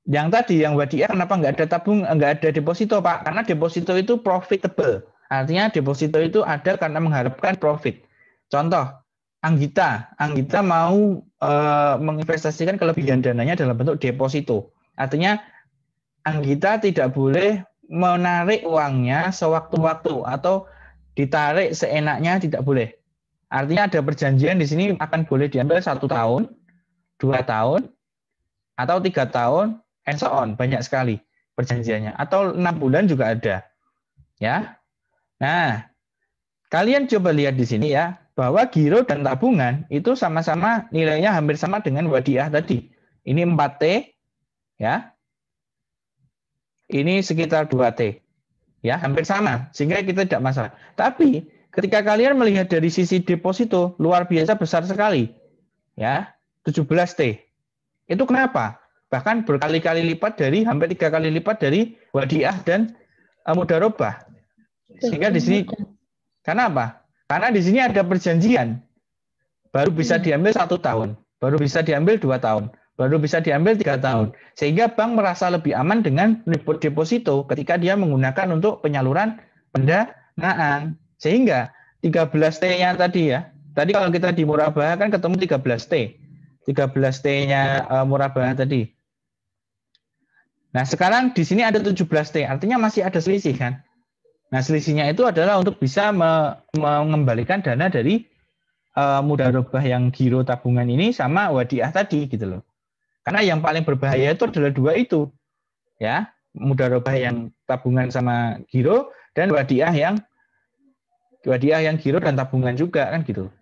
yang tadi yang wadiah kenapa nggak ada tabung, nggak ada deposito Pak? Karena deposito itu profitable. Artinya deposito itu ada karena mengharapkan profit. Contoh, Anggita mau menginvestasikan kelebihan dananya dalam bentuk deposito. Artinya Anggita tidak boleh menarik uangnya sewaktu-waktu atau ditarik seenaknya, tidak boleh. Artinya ada perjanjian di sini akan boleh diambil 1 tahun, 2 tahun, atau 3 tahun, and so on. Banyak sekali perjanjiannya. Atau 6 bulan juga ada. Ya. Nah, kalian coba lihat di sini ya, bahwa giro dan tabungan itu sama-sama nilainya hampir sama dengan wadiah tadi. Ini 4T, ya. Ini sekitar 2T. Ya, hampir sama. Sehingga kita tidak masalah. Tapi, ketika kalian melihat dari sisi deposito, luar biasa besar sekali. Ya, 17T. Itu kenapa? Bahkan berkali-kali lipat dari, hampir 3 kali lipat dari wadiah dan mudharabah. Sehingga di sini, karena apa? Karena di sini ada perjanjian. Baru bisa diambil 1 tahun, baru bisa diambil 2 tahun, baru bisa diambil 3 tahun. Sehingga bank merasa lebih aman dengan deposito ketika dia menggunakan untuk penyaluran pendanaan. Sehingga 13T-nya tadi ya, tadi kalau kita di murabah kan ketemu 13T. 13T-nya murabah tadi. Nah, sekarang di sini ada 17T, artinya masih ada selisih kan? Nah, selisihnya itu adalah untuk bisa mengembalikan dana dari mudharabah yang giro tabungan ini sama wadiah tadi gitu loh. Karena yang paling berbahaya itu adalah 2 itu. Ya, mudharabah yang tabungan sama giro dan wadiah yang giro dan tabungan juga kan gitu.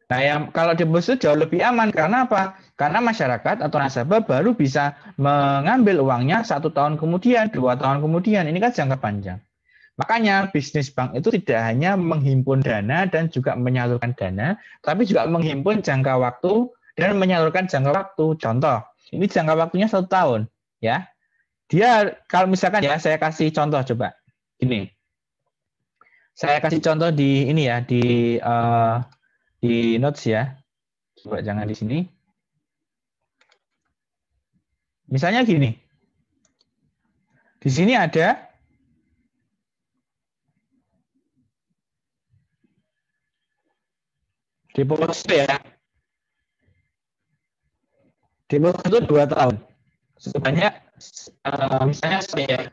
Nah, yang kalau deposito jauh lebih aman karena apa? Karena masyarakat atau nasabah baru bisa mengambil uangnya 1 tahun kemudian, 2 tahun kemudian. Ini kan jangka panjang. Makanya bisnis bank itu tidak hanya menghimpun dana dan juga menyalurkan dana, tapi juga menghimpun jangka waktu dan menyalurkan jangka waktu. Contoh, ini jangka waktunya 1 tahun, ya. Dia kalau misalkan ya saya kasih contoh coba. Gini. Saya kasih contoh di ini ya, di notes ya. Coba jangan di sini. Misalnya gini. Di sini ada deposito ya. Deposito 2 tahun. Sebanyak misalnya saya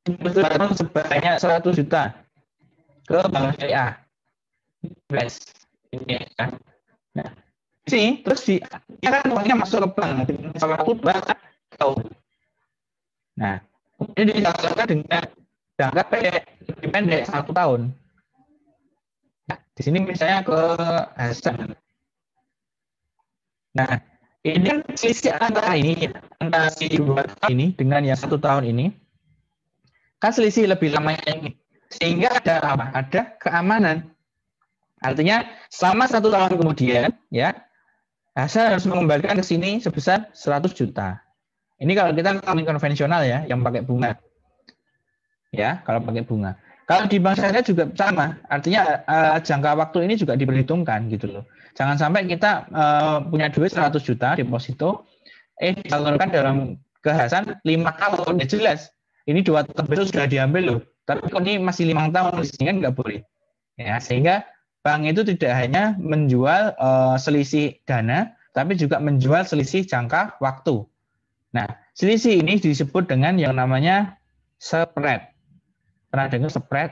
deposito sebanyak 100 juta ke bank syariah. Ini kan. Nah, sini terus dia kan uangnya masuk ke bank salah satu 2 tahun. Nah, kemudian disalurkan dengan jangka pendek pendek 1 tahun. Nah, di sini misalnya ke Hasan. Nah, ini kan selisih antara ini, antara si 2 tahun ini dengan yang 1 tahun ini, kan selisih lebih lama ini. Sehingga ada apa? Ada keamanan. Artinya selama 1 tahun kemudian, ya, Hasan harus mengembalikan ke sini sebesar 100 juta. Ini kalau kita kawin konvensional ya, yang pakai bunga. Ya, kalau pakai bunga. Kalau di bank syariah juga sama, artinya jangka waktu ini juga diperhitungkan gitu loh. Jangan sampai kita punya duit 100 juta deposito, disalurkan dalam ke Hasan 5 tahun, ya jelas. Ini 2 tahun besok sudah diambil loh. Tapi kok ini masih 5 tahun, sehingga nggak boleh. Ya, sehingga bank itu tidak hanya menjual selisih dana, tapi juga menjual selisih jangka waktu. Nah, selisih ini disebut dengan yang namanya spread. Pernah dengar spread?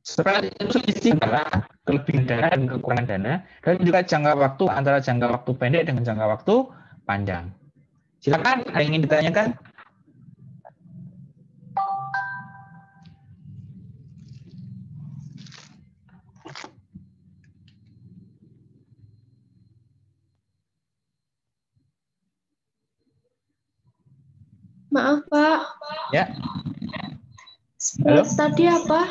Spread itu selisih antara kelebihan dana dan kekurangan dana, dan juga jangka waktu antara jangka waktu pendek dengan jangka waktu panjang. Silakan, ada yang ingin ditanyakan? Maaf, Pak. Ya. Spread tadi apa?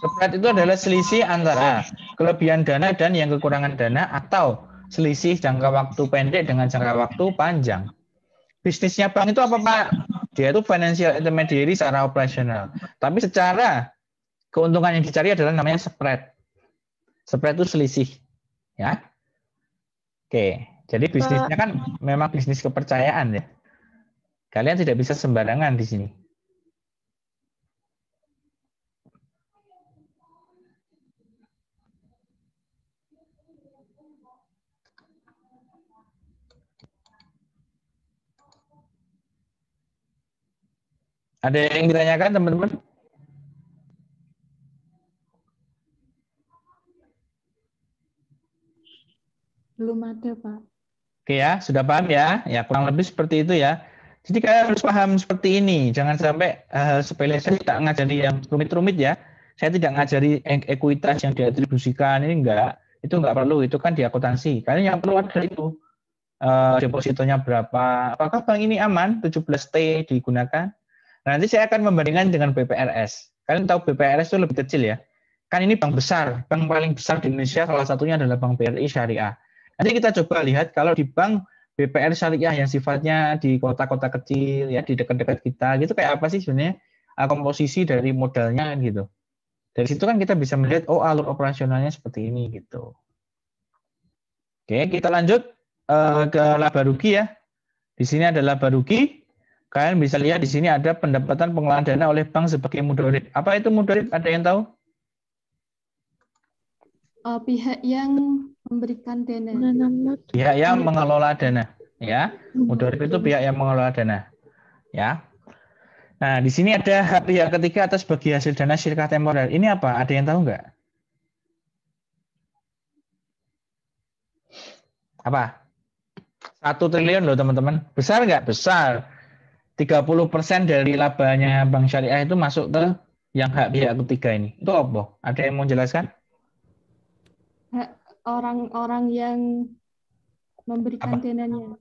Spread itu adalah selisih antara kelebihan dana dan yang kekurangan dana atau selisih jangka waktu pendek dengan jangka waktu panjang. Bisnisnya bank itu apa, Pak? Dia itu financial intermediary secara operasional. Tapi secara keuntungan yang dicari adalah namanya spread. Spread itu selisih. Ya. Oke, jadi bisnisnya kan memang bisnis kepercayaan ya. Kalian tidak bisa sembarangan di sini. Ada yang ditanyakan, teman-teman? Belum ada, Pak. Oke ya, sudah paham ya? Ya, kurang lebih seperti itu ya. Jadi kalian harus paham seperti ini. Jangan sampai hal sepele. Saya tidak ngajari yang rumit-rumit ya. Saya tidak ngajari ekuitas yang diatribusikan. Ini enggak. Itu enggak perlu. Itu kan di akuntansi. Kalian yang perlu adalah itu. Depositonya berapa? Apakah bank ini aman? 17T digunakan? Nanti saya akan membandingkan dengan BPRS. Kalian tahu BPRS itu lebih kecil ya. Kan ini bank besar. Bank paling besar di Indonesia salah satunya adalah Bank BRI Syariah. Nanti kita coba lihat kalau di bank BPR Syariah yang sifatnya di kota-kota kecil ya, di dekat-dekat kita gitu, kayak apa sih sebenarnya komposisi dari modalnya gitu. Dari situ kan kita bisa melihat oh alur operasionalnya seperti ini gitu. Oke, kita lanjut ke laba rugi ya. Di sini ada laba rugi. Kalian bisa lihat di sini ada pendapatan pengelolaan dana oleh bank sebagai mudharib. Apa itu mudharib? Ada yang tahu? Pihak yang memberikan dana. Pihak yang mengelola dana, ya. Mudharib itu pihak yang mengelola dana, ya. Nah, di sini ada hak pihak ketiga atas bagi hasil dana syirkah temporer. Ini apa? Ada yang tahu nggak? Apa? 1 triliun loh, teman-teman. Besar nggak? Besar. 30% dari labanya Bank Syariah itu masuk ke yang hak pihak ketiga ini. Itu apa? Ada yang mau jelaskan? Orang-orang yang memberikan dananya,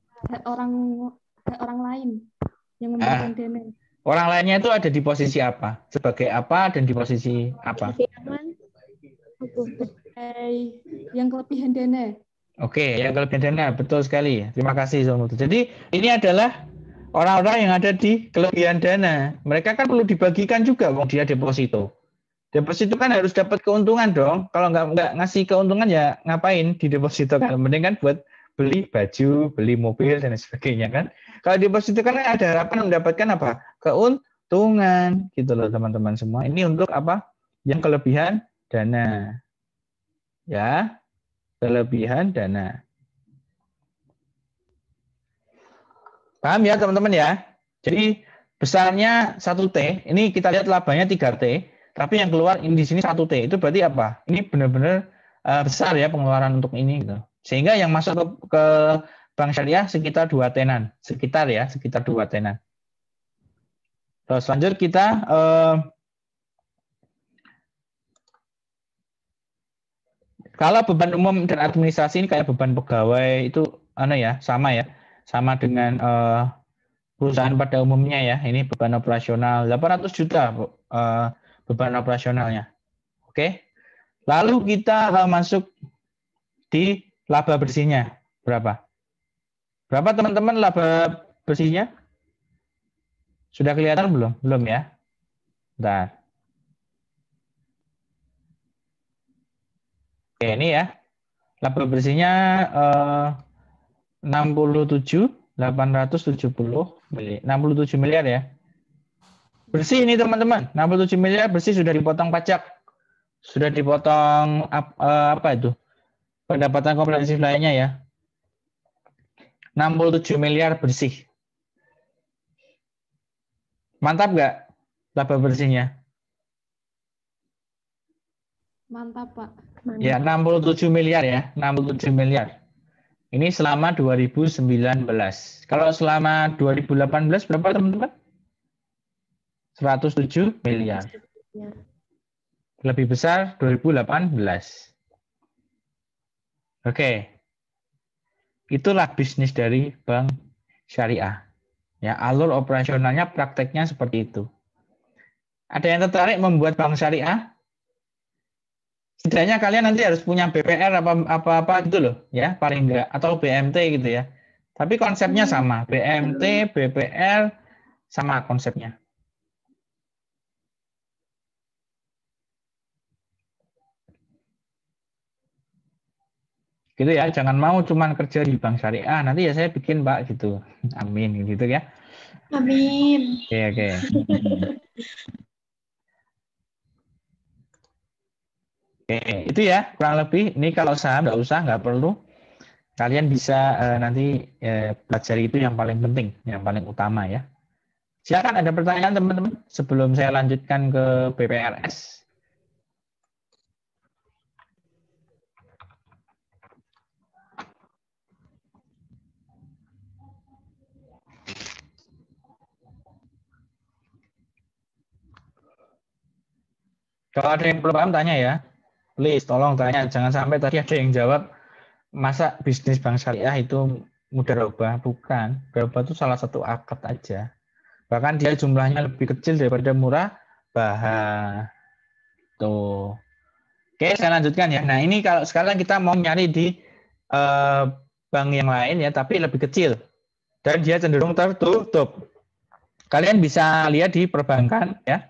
orang lain yang memberikan dana. Orang lainnya itu ada di posisi apa? Sebagai apa dan di posisi apa? Yang kelebihan dana. Oke, yang kelebihan dana, betul sekali. Terima kasih, Somutu. Jadi ini adalah orang-orang yang ada di kelebihan dana. Mereka kan perlu dibagikan juga, wong dia deposito. Deposito kan harus dapat keuntungan dong. Kalau nggak ngasih keuntungan ya ngapain di deposito kan? Mending kan buat beli baju, beli mobil dan sebagainya kan. Kalau deposito kan ada harapan mendapatkan apa? Keuntungan gitu loh teman-teman semua. Ini untuk apa? Yang kelebihan dana. Ya, kelebihan dana. Paham ya teman-teman ya? Jadi besarnya 1T, ini kita lihat labanya 3T. Tapi yang keluar di sini 1T, itu berarti apa? Ini benar-benar besar ya pengeluaran untuk ini. Gitu. Sehingga yang masuk ke Bank Syariah sekitar 2 tenan. Sekitar 2 tenan. Terus lanjut kita Kalau beban umum dan administrasi ini kayak beban pegawai itu sama ya. Sama dengan perusahaan pada umumnya ya. Ini beban operasional 800 juta beban operasionalnya. Oke. Lalu kita masuk di laba bersihnya. Berapa? Berapa teman-teman laba bersihnya? Sudah kelihatan belum? Belum ya? Bentar. Oke, ini ya. Laba bersihnya 67 miliar ya. Bersih ini teman-teman. 67 miliar bersih sudah dipotong pajak. Sudah dipotong apa itu? Pendapatan komprehensif lainnya ya. 67 miliar bersih. Mantap nggak laba bersihnya? Mantap, Pak. Ya, 67 miliar ya. 67 miliar. Ini selama 2019. Kalau selama 2018 berapa teman-teman? 107 miliar. Lebih besar 2018. Oke. Itulah bisnis dari bank syariah. Ya, alur operasionalnya prakteknya seperti itu. Ada yang tertarik membuat bank syariah? Setidaknya kalian nanti harus punya BPR apa gitu loh, ya, paling enggak, atau BMT gitu ya. Tapi konsepnya sama, BMT, BPR sama konsepnya. Gitu ya, jangan mau cuman kerja di bank syariah, nanti ya saya bikin Pak gitu. Amin gitu ya. Amin. Oke. Oke, itu ya kurang lebih. Ini kalau saham nggak perlu. Kalian bisa nanti pelajari itu yang paling penting, yang paling utama ya. Silakan ada pertanyaan teman-teman sebelum saya lanjutkan ke BPRS. Kalau ada yang belum paham tanya ya. Please tolong tanya, jangan sampai tadi ada yang jawab masa bisnis bank syariah itu mudarabah. Bukan, mudarabah itu salah satu akad aja. Bahkan dia jumlahnya lebih kecil daripada murabah. Tuh. Oke, saya lanjutkan ya. Nah, ini kalau sekarang kita mau nyari di bank yang lain ya, tapi lebih kecil. Dan dia cenderung tertutup. Kalian bisa lihat di perbankan ya.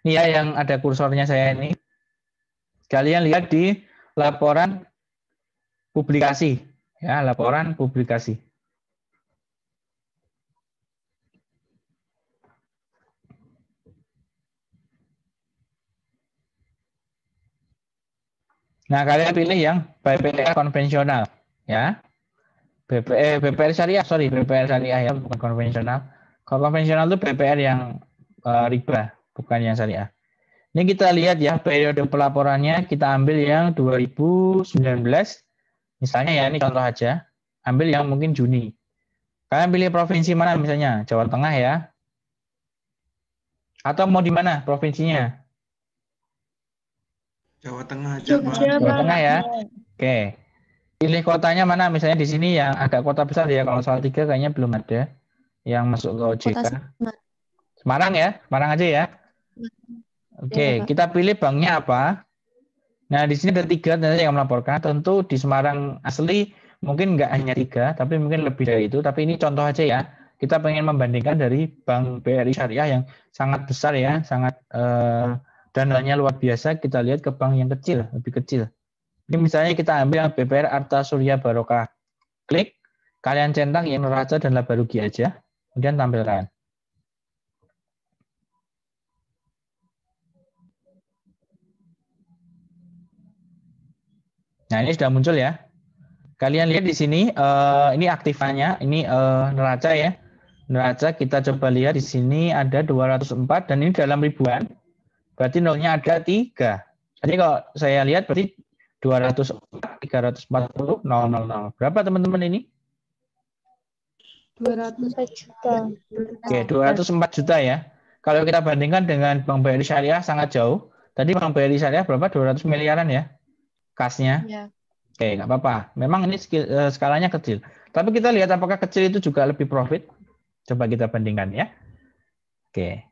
Ini ya yang ada kursornya saya ini. Kalian lihat di laporan publikasi. Ya, laporan publikasi. Nah, kalian pilih yang BPR konvensional. Ya. BPR syariah, BPR syariah ya, bukan konvensional. Kalau konvensional itu BPR yang riba, bukan yang syariah. Ini kita lihat ya periode pelaporannya, kita ambil yang 2019. Misalnya ya, ini contoh aja. Ambil yang mungkin Juni. Kalian pilih provinsi mana misalnya? Jawa Tengah ya. Atau mau di mana provinsinya? Jawa Tengah aja, Pak. Jawa Tengah ya. Oke. Pilih kotanya mana? Misalnya di sini yang agak kota besar ya. Kalau soal 3 kayaknya belum ada yang masuk ke OJK. Semarang ya? Semarang aja ya. Oke, kita pilih banknya apa. Nah, di sini ada 3 nanti yang melaporkan. Tentu di Semarang asli mungkin nggak hanya 3, tapi mungkin lebih dari itu. Tapi ini contoh aja ya. Kita pengen membandingkan dari Bank BRI Syariah yang sangat besar ya, sangat dananya luar biasa. Kita lihat ke bank yang kecil, lebih kecil. Ini misalnya kita ambil yang BPR Arta Surya Barokah. Klik, kalian centang yang neraca dan laba rugi aja, kemudian tampilkan. Nah, ini sudah muncul ya. Kalian lihat di sini, ini aktifannya, ini neraca ya. Neraca kita coba lihat di sini ada 204 dan ini dalam ribuan. Berarti nolnya ada 3. Jadi kalau saya lihat berarti 204, 340, 000. Berapa teman-teman ini? 204 juta. Oke, 204 juta ya. Kalau kita bandingkan dengan Bank BRI Syariah sangat jauh. Tadi Bank BRI Syariah berapa? 200 miliaran ya. Kasnya? Ya. Oke, nggak apa-apa. Memang ini skalanya kecil. Tapi kita lihat apakah kecil itu juga lebih profit. Coba kita bandingkan ya. Oke.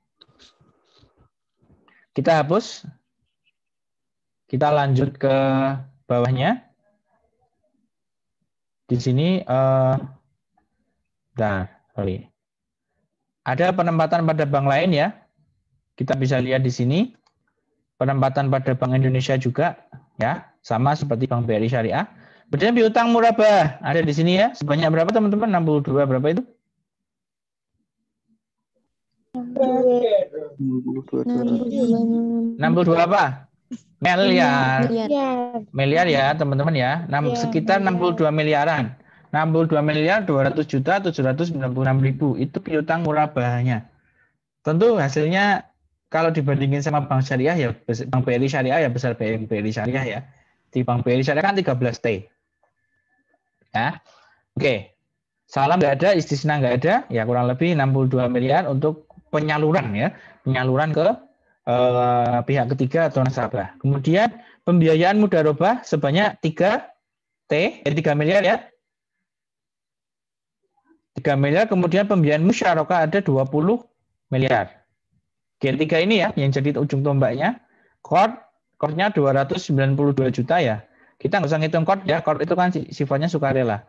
Kita hapus. Kita lanjut ke bawahnya. Di sini, sorry. Ada penempatan pada bank lain ya. Kita bisa lihat di sini. Penempatan pada Bank Indonesia juga. Ya, sama seperti Bank BRI Syariah. Kemudian piutang murabah ada di sini ya. Sebanyak berapa teman-teman? 62 berapa itu? 62 apa? Miliar. Miliar ya teman-teman ya. Sekitar 62 miliaran. 62 miliar 200.796.000 itu piutang murabahnya. Tentu hasilnya kalau dibandingin sama Bank Syariah ya Bank BRI Syariah ya besar BRI Syariah ya. Di Bank BRI Syariah kan 13T. Ya. Oke. Salam nggak ada, istisna nggak ada, ya kurang lebih 62 miliar untuk penyaluran ya. Penyaluran ke pihak ketiga atau nasabah. Kemudian pembiayaan mudharabah sebanyak 3 miliar ya. 3 miliar, kemudian pembiayaan musyarakah ada 20 miliar. Oke, 3 ini ya yang jadi ujung tombaknya. Core-nya 292 juta ya. Kita nggak usah ngitung core ya. Core itu kan sifatnya sukarela.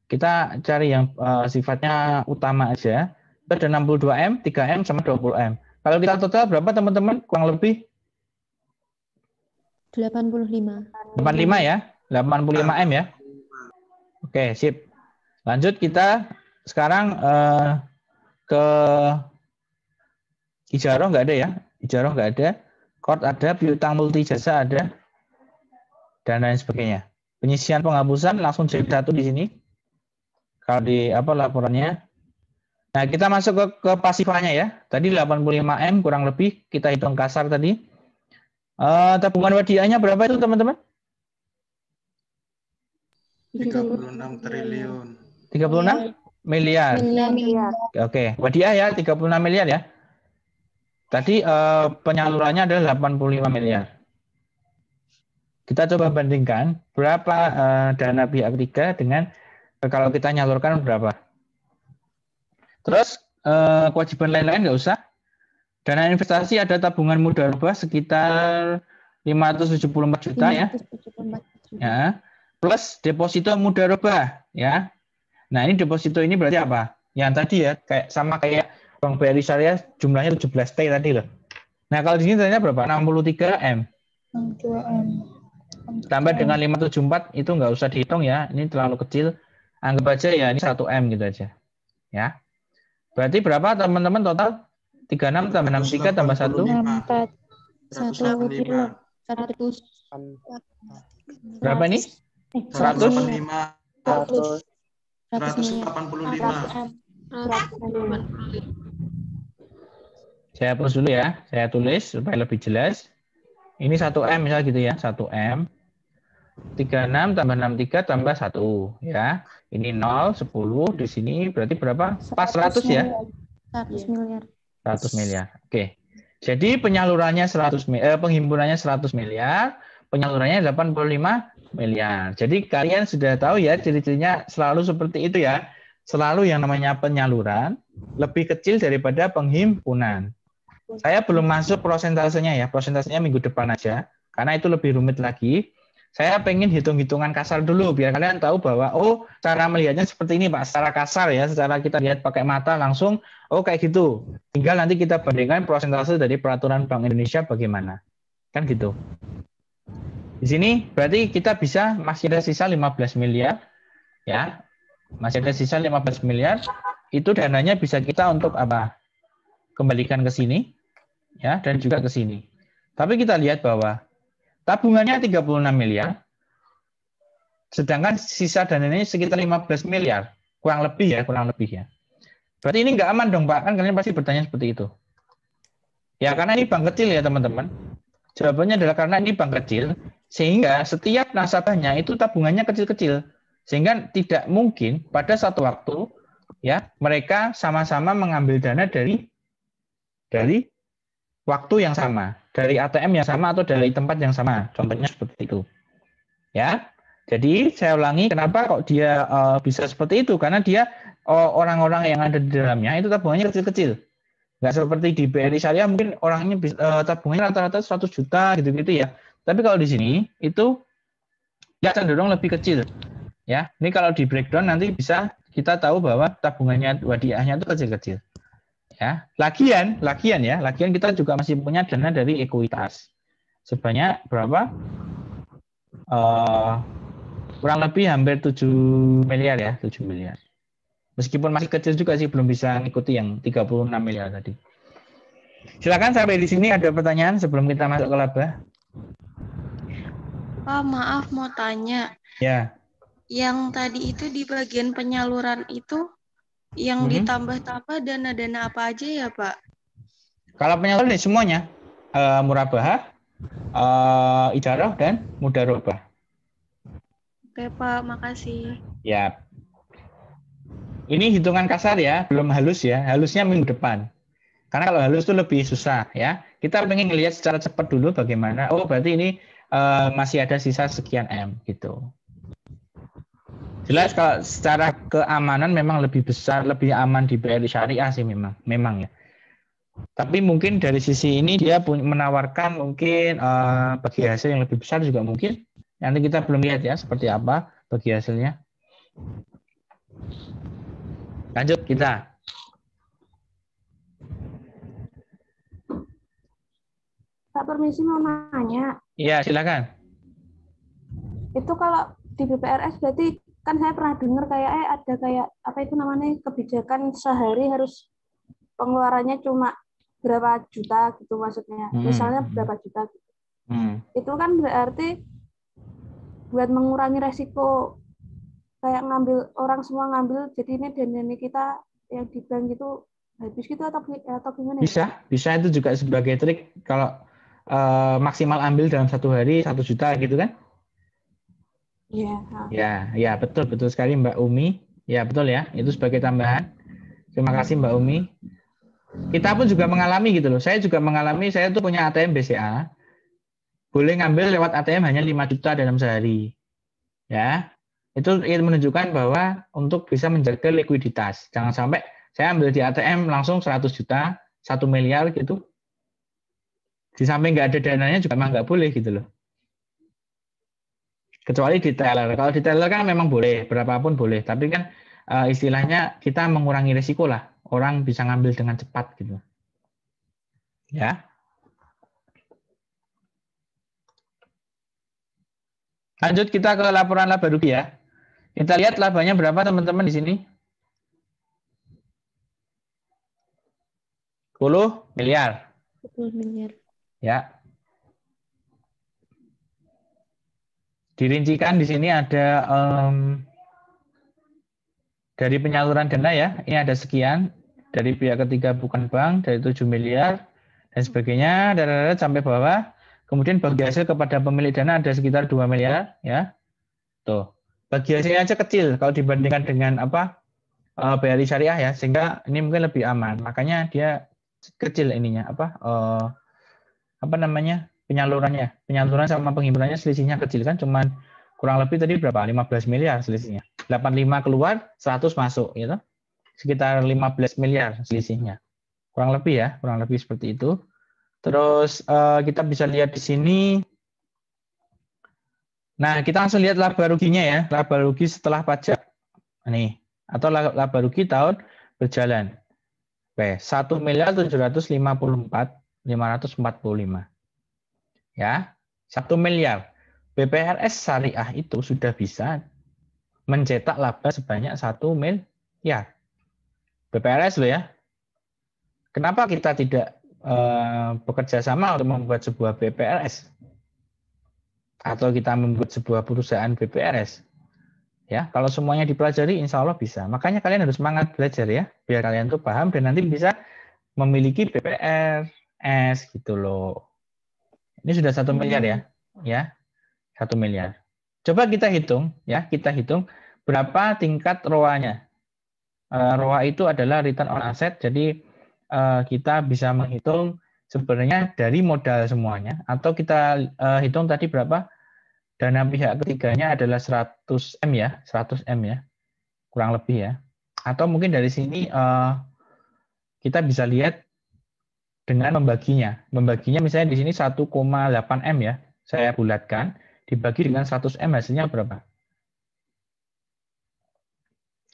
Kita cari yang sifatnya utama aja. Itu ada 62M, 3M sama 20M. Kalau kita total berapa teman-teman? Kurang lebih 85. 85 ya? 85M ya? Oke, sip. Lanjut kita sekarang ke ijaroh nggak ada ya? Ijaroh nggak ada. Kord ada, piutang multi jasa ada, dan lain sebagainya. Penyisian penghapusan langsung jadi satu di sini. Kalau di laporannya. Nah, kita masuk ke pasifannya ya. Tadi 85M kurang lebih kita hitung kasar tadi. Tabungan wadiahnya berapa itu teman-teman? 36 triliun. 36 miliar. Oke, wadiah ya 36 miliar ya. Tadi penyalurannya adalah 85 miliar. Kita coba bandingkan berapa dana pihak ketiga dengan kalau kita nyalurkan berapa. Terus kewajiban lain-lain nggak usah. Dana investasi ada tabungan mudharabah sekitar 574 juta ya. Ya. Plus deposito mudharabah ya. Nah, ini deposito ini berarti apa? Yang tadi ya kayak Bank BRI Syariah jumlahnya 17T tadi loh. Nah, kalau di sini ternyata berapa? 63M. 2M. Tambah dengan 574 itu nggak usah dihitung ya. Ini terlalu kecil. Anggap aja ya ini 1M gitu aja. Ya. Berarti berapa teman-teman total? 36 tambah 63 tambah 1. 100. Berapa ini? 100? 185. Saya hapus dulu ya. Saya tulis supaya lebih jelas. Ini 1M misalnya gitu ya. 1M. 36 tambah 63 tambah 1 ya. Ini 0, 10 di sini berarti berapa? 400 ya? 100 miliar. 100 miliar. Oke. Jadi penyalurannya 100 penghimpunannya 100 miliar, penyalurannya 85 miliar. Jadi kalian sudah tahu ya ciri-cirinya selalu seperti itu ya. Selalu yang namanya penyaluran lebih kecil daripada penghimpunan. Saya belum masuk prosentasenya ya. Prosentasenya minggu depan aja karena itu lebih rumit lagi. Saya pengen hitung-hitungan kasar dulu biar kalian tahu bahwa cara melihatnya seperti ini Pak, secara kasar ya, secara kita lihat pakai mata langsung kayak gitu. Tinggal nanti kita bandingkan prosentase dari peraturan Bank Indonesia bagaimana. Kan gitu. Di sini berarti kita bisa masih ada sisa 15 miliar ya. Masih ada sisa 15 miliar. Itu dananya bisa kita untuk apa? Kembalikan ke sini ya dan juga ke sini. Tapi kita lihat bahwa tabungannya 36 miliar, sedangkan sisa dananya sekitar 15 miliar. Kurang lebih ya. Berarti ini nggak aman dong Pak, kan kalian pasti bertanya seperti itu. Ya karena ini bank kecil ya teman-teman. Jawabannya adalah karena ini bank kecil, sehingga setiap nasabahnya itu tabungannya kecil-kecil. Sehingga tidak mungkin pada satu waktu ya mereka sama-sama mengambil dana dari waktu yang sama, dari ATM yang sama atau dari tempat yang sama. Contohnya seperti itu. Ya. Jadi saya ulangi, kenapa kok dia bisa seperti itu? Karena dia orang-orang yang ada di dalamnya itu tabungannya kecil-kecil. Nggak seperti di BRI Syariah mungkin orangnya tabungannya rata-rata 100 juta gitu-gitu ya. Tapi kalau di sini itu ya cenderung lebih kecil. Ya, ini kalau di breakdown nanti bisa kita tahu bahwa tabungannya wadiahnya itu kecil-kecil. Ya, lagian kita juga masih punya dana dari ekuitas. Sebanyak berapa? Kurang lebih hampir 7 miliar ya, 7 miliar. Meskipun masih kecil juga sih, belum bisa ngikuti yang 36 miliar tadi. Silakan sampai di sini ada pertanyaan sebelum kita masuk ke laba. Pak, maaf mau tanya. Ya. Yang tadi itu di bagian penyaluran itu yang ditambah-tambah dana-dana apa aja ya, Pak? Kalau penyaluran semuanya, murabahah, ijarah, dan mudarobah. Oke, Pak, makasih. Ya. Ini hitungan kasar ya, belum halus ya. Halusnya minggu depan. Karena kalau halus itu lebih susah ya. Kita pengen ngelihat secara cepat dulu bagaimana. Oh, berarti ini masih ada sisa sekian M gitu. Jelas kalau secara keamanan memang lebih besar, lebih aman di BRI Syariah sih memang ya. Tapi mungkin dari sisi ini dia menawarkan mungkin bagi hasil yang lebih besar juga mungkin. Nanti kita belum lihat ya seperti apa bagi hasilnya. Lanjut kita. Pak, permisi mau nanya. Iya, silakan. Itu kalau di BPRS berarti kan saya pernah dengar kayak ada kayak apa itu namanya kebijakan sehari harus pengeluarannya cuma berapa juta gitu maksudnya. Misalnya berapa juta gitu. Itu kan berarti buat mengurangi resiko kayak ngambil orang semua ngambil jadi ini dana kita yang di bank itu habis gitu atau gimana? Bisa itu juga sebagai trik kalau maksimal ambil dalam 1 hari 1 juta gitu kan? Iya. Ya betul sekali Mbak Umi. Ya betul ya, itu sebagai tambahan. Terima kasih Mbak Umi. Kita pun juga mengalami gitu loh. Saya juga mengalami, saya tuh punya ATM BCA. Boleh ngambil lewat ATM hanya 5 juta dalam sehari. Ya. Itu menunjukkan bahwa untuk bisa menjaga likuiditas. Jangan sampai saya ambil di ATM langsung 100 juta, 1 miliar gitu. Di samping nggak ada dananya juga memang nggak boleh gitu loh. Kecuali di teller. Kalau di teller kan memang boleh, berapapun boleh. Tapi kan istilahnya kita mengurangi risiko lah. Orang bisa ngambil dengan cepat gitu. Ya. Lanjut kita ke laporan laba rugi ya. Kita lihat labanya berapa teman-teman di sini? 10 miliar. 10 miliar. Ya. Dirincikan di sini ada dari penyaluran dana ya. Ini ada sekian. Dari pihak ketiga bukan bank, dari 7 miliar, dan sebagainya, sampai bawah. Kemudian bagi hasil kepada pemilik dana ada sekitar 2 miliar. Ya. Tuh. Bagi hasilnya aja kecil kalau dibandingkan dengan BRI Syariah ya, sehingga ini mungkin lebih aman. Makanya dia kecil ininya penyalurannya. Penyaluran sama penghimpunannya selisihnya kecil kan, cuman kurang lebih tadi berapa? 15 miliar selisihnya. 85 keluar, 100 masuk gitu. Sekitar 15 miliar selisihnya. Kurang lebih seperti itu. Terus kita bisa lihat di sini. Nah, kita langsung lihat laba ruginya ya. Laba rugi setelah pajak. Nih, atau laba rugi tahun berjalan. Oke, 1.754.545. Ya, 1 miliar. BPRS Syariah itu sudah bisa mencetak laba sebanyak 1 miliar. BPRS loh ya. Kenapa kita tidak bekerja sama untuk membuat sebuah BPRS? Atau kita membuat sebuah perusahaan BPRS. Ya, kalau semuanya dipelajari, insya Allah bisa. Makanya kalian harus semangat belajar ya, biar kalian tuh paham dan nanti bisa memiliki BPRS gitu loh. Ini sudah 1 miliar ya, 1 miliar. Coba kita hitung berapa tingkat ROA-nya. ROA itu adalah return on asset, jadi kita bisa menghitung sebenarnya dari modal semuanya, atau kita hitung tadi berapa Dana pihak ketiganya adalah 100M ya, 100M ya, kurang lebih ya. Atau mungkin dari sini kita bisa lihat dengan membaginya. Membaginya misalnya di sini 1,8M ya, saya bulatkan, dibagi dengan 100M hasilnya berapa?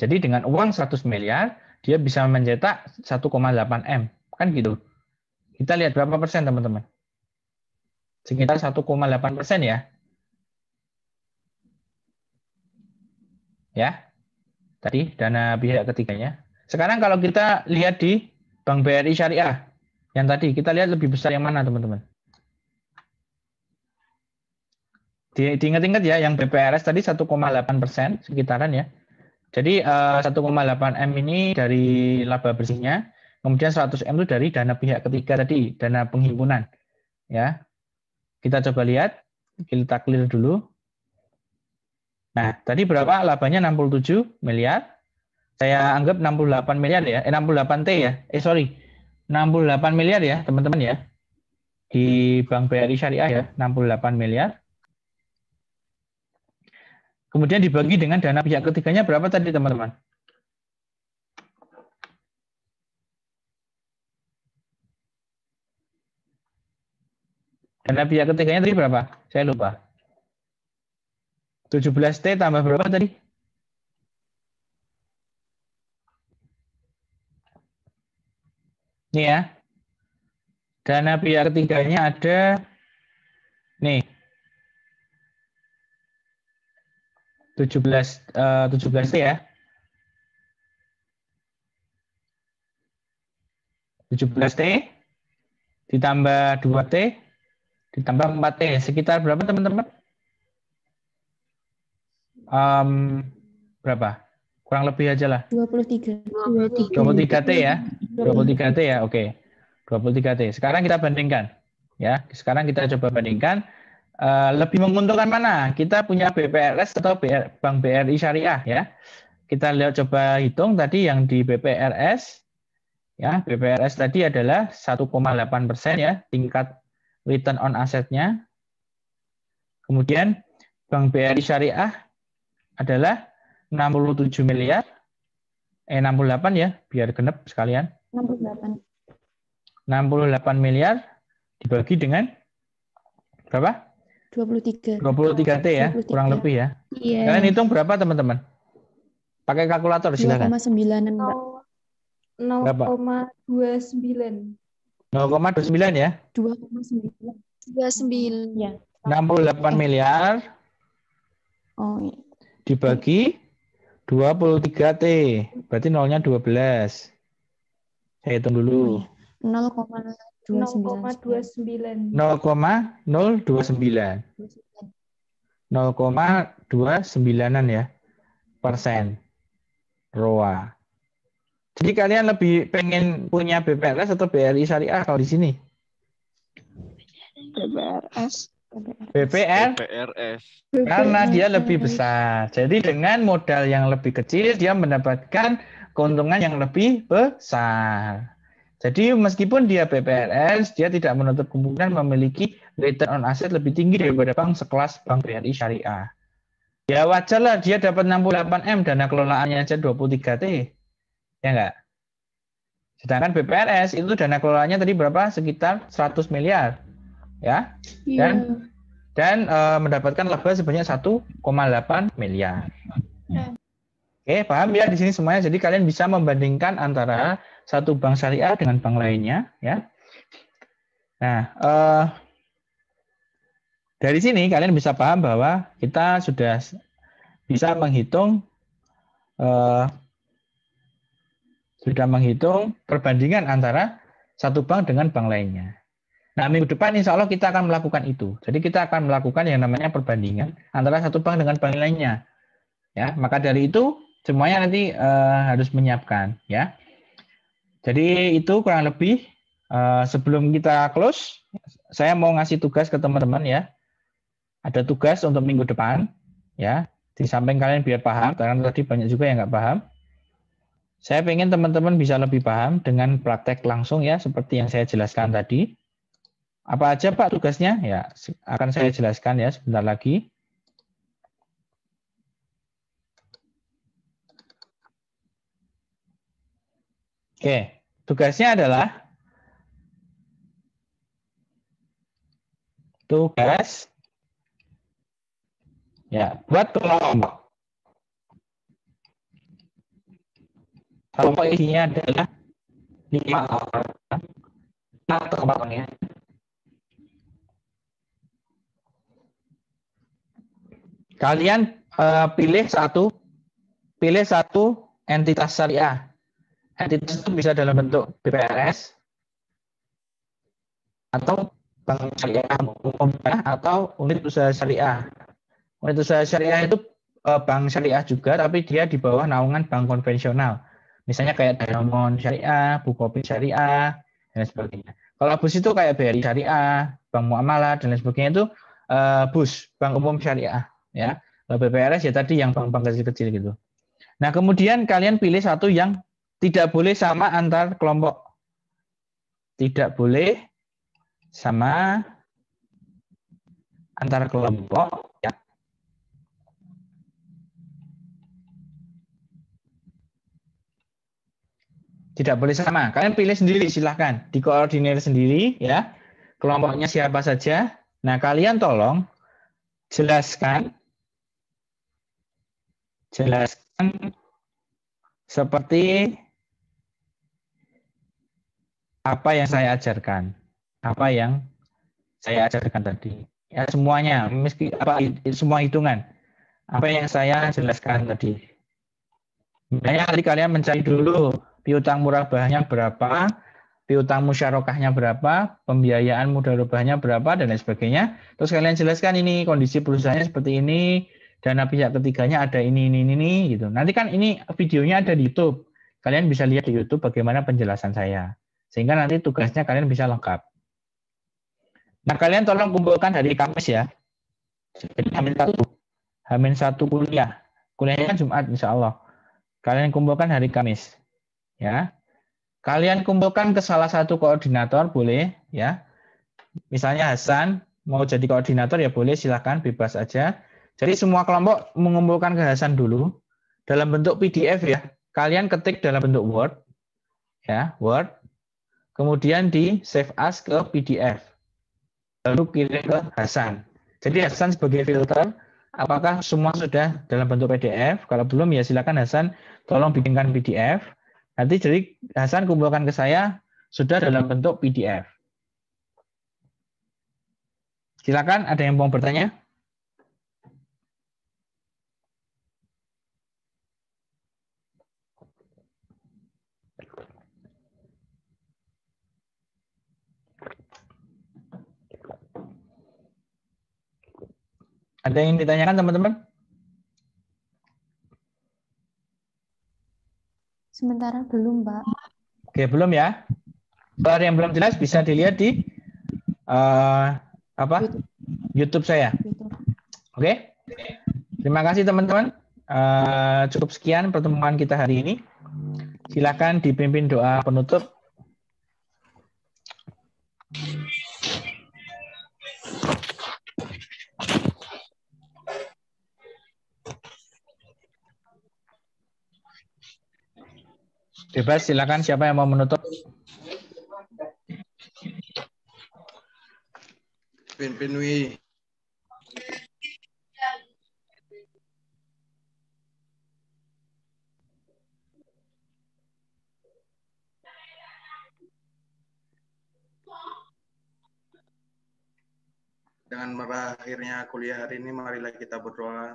Jadi dengan uang 100 miliar, dia bisa mencetak 1,8M. Kan gitu. Kita lihat berapa persen teman-teman? Sekitar 1,8% ya. Ya, tadi dana pihak ketiganya. Sekarang kalau kita lihat di Bank BRI Syariah, yang tadi kita lihat lebih besar yang mana teman-teman? Diingat-ingat ya, yang BPRS tadi 1,8% sekitaran ya. Jadi 1,8M ini dari laba bersihnya, kemudian 100M itu dari dana pihak ketiga tadi, dana penghimpunan. Ya, kita coba lihat, kita clear dulu. Nah, tadi berapa labanya? 67 miliar. Saya anggap 68 miliar ya. 68T ya. 68 miliar ya, teman-teman ya. Di Bank BRI Syariah ya, 68 miliar. Kemudian dibagi dengan dana pihak ketiganya berapa tadi, teman-teman? Dana pihak ketiganya tadi berapa? Saya lupa. 17T tambah berapa tadi? Ini ya. Dana pihak ketiganya ada nih. 17T ya. 17T ditambah 2T ditambah 4T. Sekitar berapa teman-teman? Berapa? Kurang lebih aja lah. 23T ya. 23T ya, oke. 23T. Sekarang kita bandingkan. Ya, sekarang kita coba bandingkan. Lebih menguntungkan mana? Kita punya BPRS atau Bank BRI Syariah ya. Kita lihat coba hitung tadi yang di BPRS. Ya, BPRS tadi adalah 1,8% ya, tingkat return on asset-nya. Kemudian Bank BRI Syariah adalah 67 miliar. 68 ya, biar genep sekalian. 68 miliar dibagi dengan berapa? 23T ya, kurang lebih ya. Iya. Kalian hitung berapa teman-teman? Pakai kalkulator silakan. 2,9 Mbak. 0,29. 0,29 ya. 2,9 ya. 68 miliar. Oh iya. Dibagi 23T. Berarti nolnya 12. Saya hitung dulu. 0,29. 0,029. 0,29an ya persen ROA. Jadi kalian lebih pengen punya BPRS atau BRI Syariah kalau di sini? BPRS. Karena dia lebih besar. Jadi dengan modal yang lebih kecil dia mendapatkan keuntungan yang lebih besar. Jadi meskipun dia BPRS, dia tidak menutup kemungkinan memiliki return on asset lebih tinggi daripada bank sekelas Bank BRI Syariah. Ya wajar lah dia dapat 68M, dana kelolaannya aja 23T. Ya enggak? Sedangkan BPRS itu dana kelolaannya tadi berapa? Sekitar 100 miliar. Ya. Dan mendapatkan laba sebanyak 1,8 miliar. Oke, paham ya di sini semuanya. Jadi kalian bisa membandingkan antara satu bank syariah dengan bank lainnya, ya. Nah, dari sini kalian bisa paham bahwa kita sudah bisa menghitung perbandingan antara satu bank dengan bank lainnya. Nah, minggu depan insya Allah kita akan melakukan itu. Jadi kita akan melakukan yang namanya perbandingan antara satu bank dengan bank lainnya. Ya, maka dari itu semuanya nanti harus menyiapkan, ya. Jadi itu kurang lebih sebelum kita close, saya mau ngasih tugas ke teman-teman ya. Ada tugas untuk minggu depan, ya. Di samping kalian biar paham, karena tadi banyak juga yang nggak paham. Saya pengen teman-teman bisa lebih paham dengan praktek langsung ya, seperti yang saya jelaskan tadi. Apa aja Pak tugasnya? Ya, akan saya jelaskan ya sebentar lagi. Oke, tugasnya adalah tugas ya buat kelompok. Kelompok isinya adalah 5 orang atau 4 orang ya. Kalian pilih satu entitas syariah. Entitas itu bisa dalam bentuk BPRS atau bank syariah umum atau unit usaha syariah. Unit usaha syariah itu bank syariah juga, tapi dia di bawah naungan bank konvensional. Misalnya kayak Diamond Syariah, Bukopin Syariah, dan sebagainya. Kalau BUS itu kayak BRI Syariah, Bank Muamalah, dan lain sebagainya itu BUS, Bank Umum Syariah. Ya. Kalau BPRS ya tadi yang bank-bank kecil-kecil gitu. Nah, kemudian kalian pilih satu yang tidak boleh sama antar kelompok. Tidak boleh sama antar kelompok. Ya. Tidak boleh sama. Kalian pilih sendiri, silahkan. Dikoordinir sendiri, ya. Kelompoknya siapa saja. Nah, kalian tolong jelaskan seperti apa yang saya ajarkan. Apa yang saya ajarkan tadi. Ya, semuanya, semua hitungan. Apa yang saya jelaskan tadi. Misalnya tadi kalian mencari dulu piutang murabahnya berapa, piutang musyarakahnya berapa, pembiayaan mudharabahnya berapa, dan lain sebagainya. Terus kalian jelaskan ini kondisi perusahaannya seperti ini, dana pihak ketiganya ada ini gitu. Nanti kan ini videonya ada di YouTube. Kalian bisa lihat di YouTube bagaimana penjelasan saya. Sehingga nanti tugasnya kalian bisa lengkap. Nah, kalian tolong kumpulkan hari Kamis ya. Jadi H-1 kuliah. Kuliahnya kan Jumat insya Allah. Kalian kumpulkan hari Kamis. Ya. Kalian kumpulkan ke salah satu koordinator boleh ya. Misalnya Hasan mau jadi koordinator ya boleh, silakan bebas aja. Jadi semua kelompok mengumpulkan ke Hasan dulu dalam bentuk PDF ya. Kalian ketik dalam bentuk Word ya, Word. Kemudian di save as ke PDF. Lalu kirim ke Hasan. Jadi Hasan sebagai filter apakah semua sudah dalam bentuk PDF? Kalau belum ya silakan Hasan tolong bikinkan PDF. Nanti jadi Hasan kumpulkan ke saya sudah dalam bentuk PDF. Silakan, ada yang mau bertanya? Ada yang ditanyakan teman-teman? Sementara belum, Pak. Oke, belum ya. Kalau ada yang belum jelas bisa dilihat di YouTube saya. Oke. Terima kasih teman-teman. Cukup sekian pertemuan kita hari ini. Silakan dipimpin doa penutup. Bebas, silakan siapa yang mau menutup. Pimpin Wi. Dengan berakhirnya kuliah hari ini, marilah kita berdoa.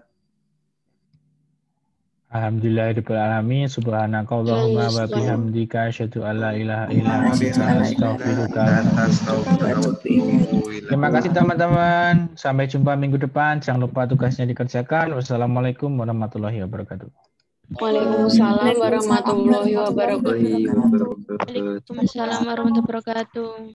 Alhamdulillahirabbil alamin, subhanakallahumma wa bihamdika asyhadu an la ilaha illa anta astaghfiruka wa atubu ilaik. Terima kasih teman-teman. Sampai jumpa minggu depan. Jangan lupa tugasnya dikerjakan. Wassalamualaikum warahmatullahi wabarakatuh. Waalaikumsalam warahmatullahi wabarakatuh. Waalaikumsalam warahmatullahi wabarakatuh.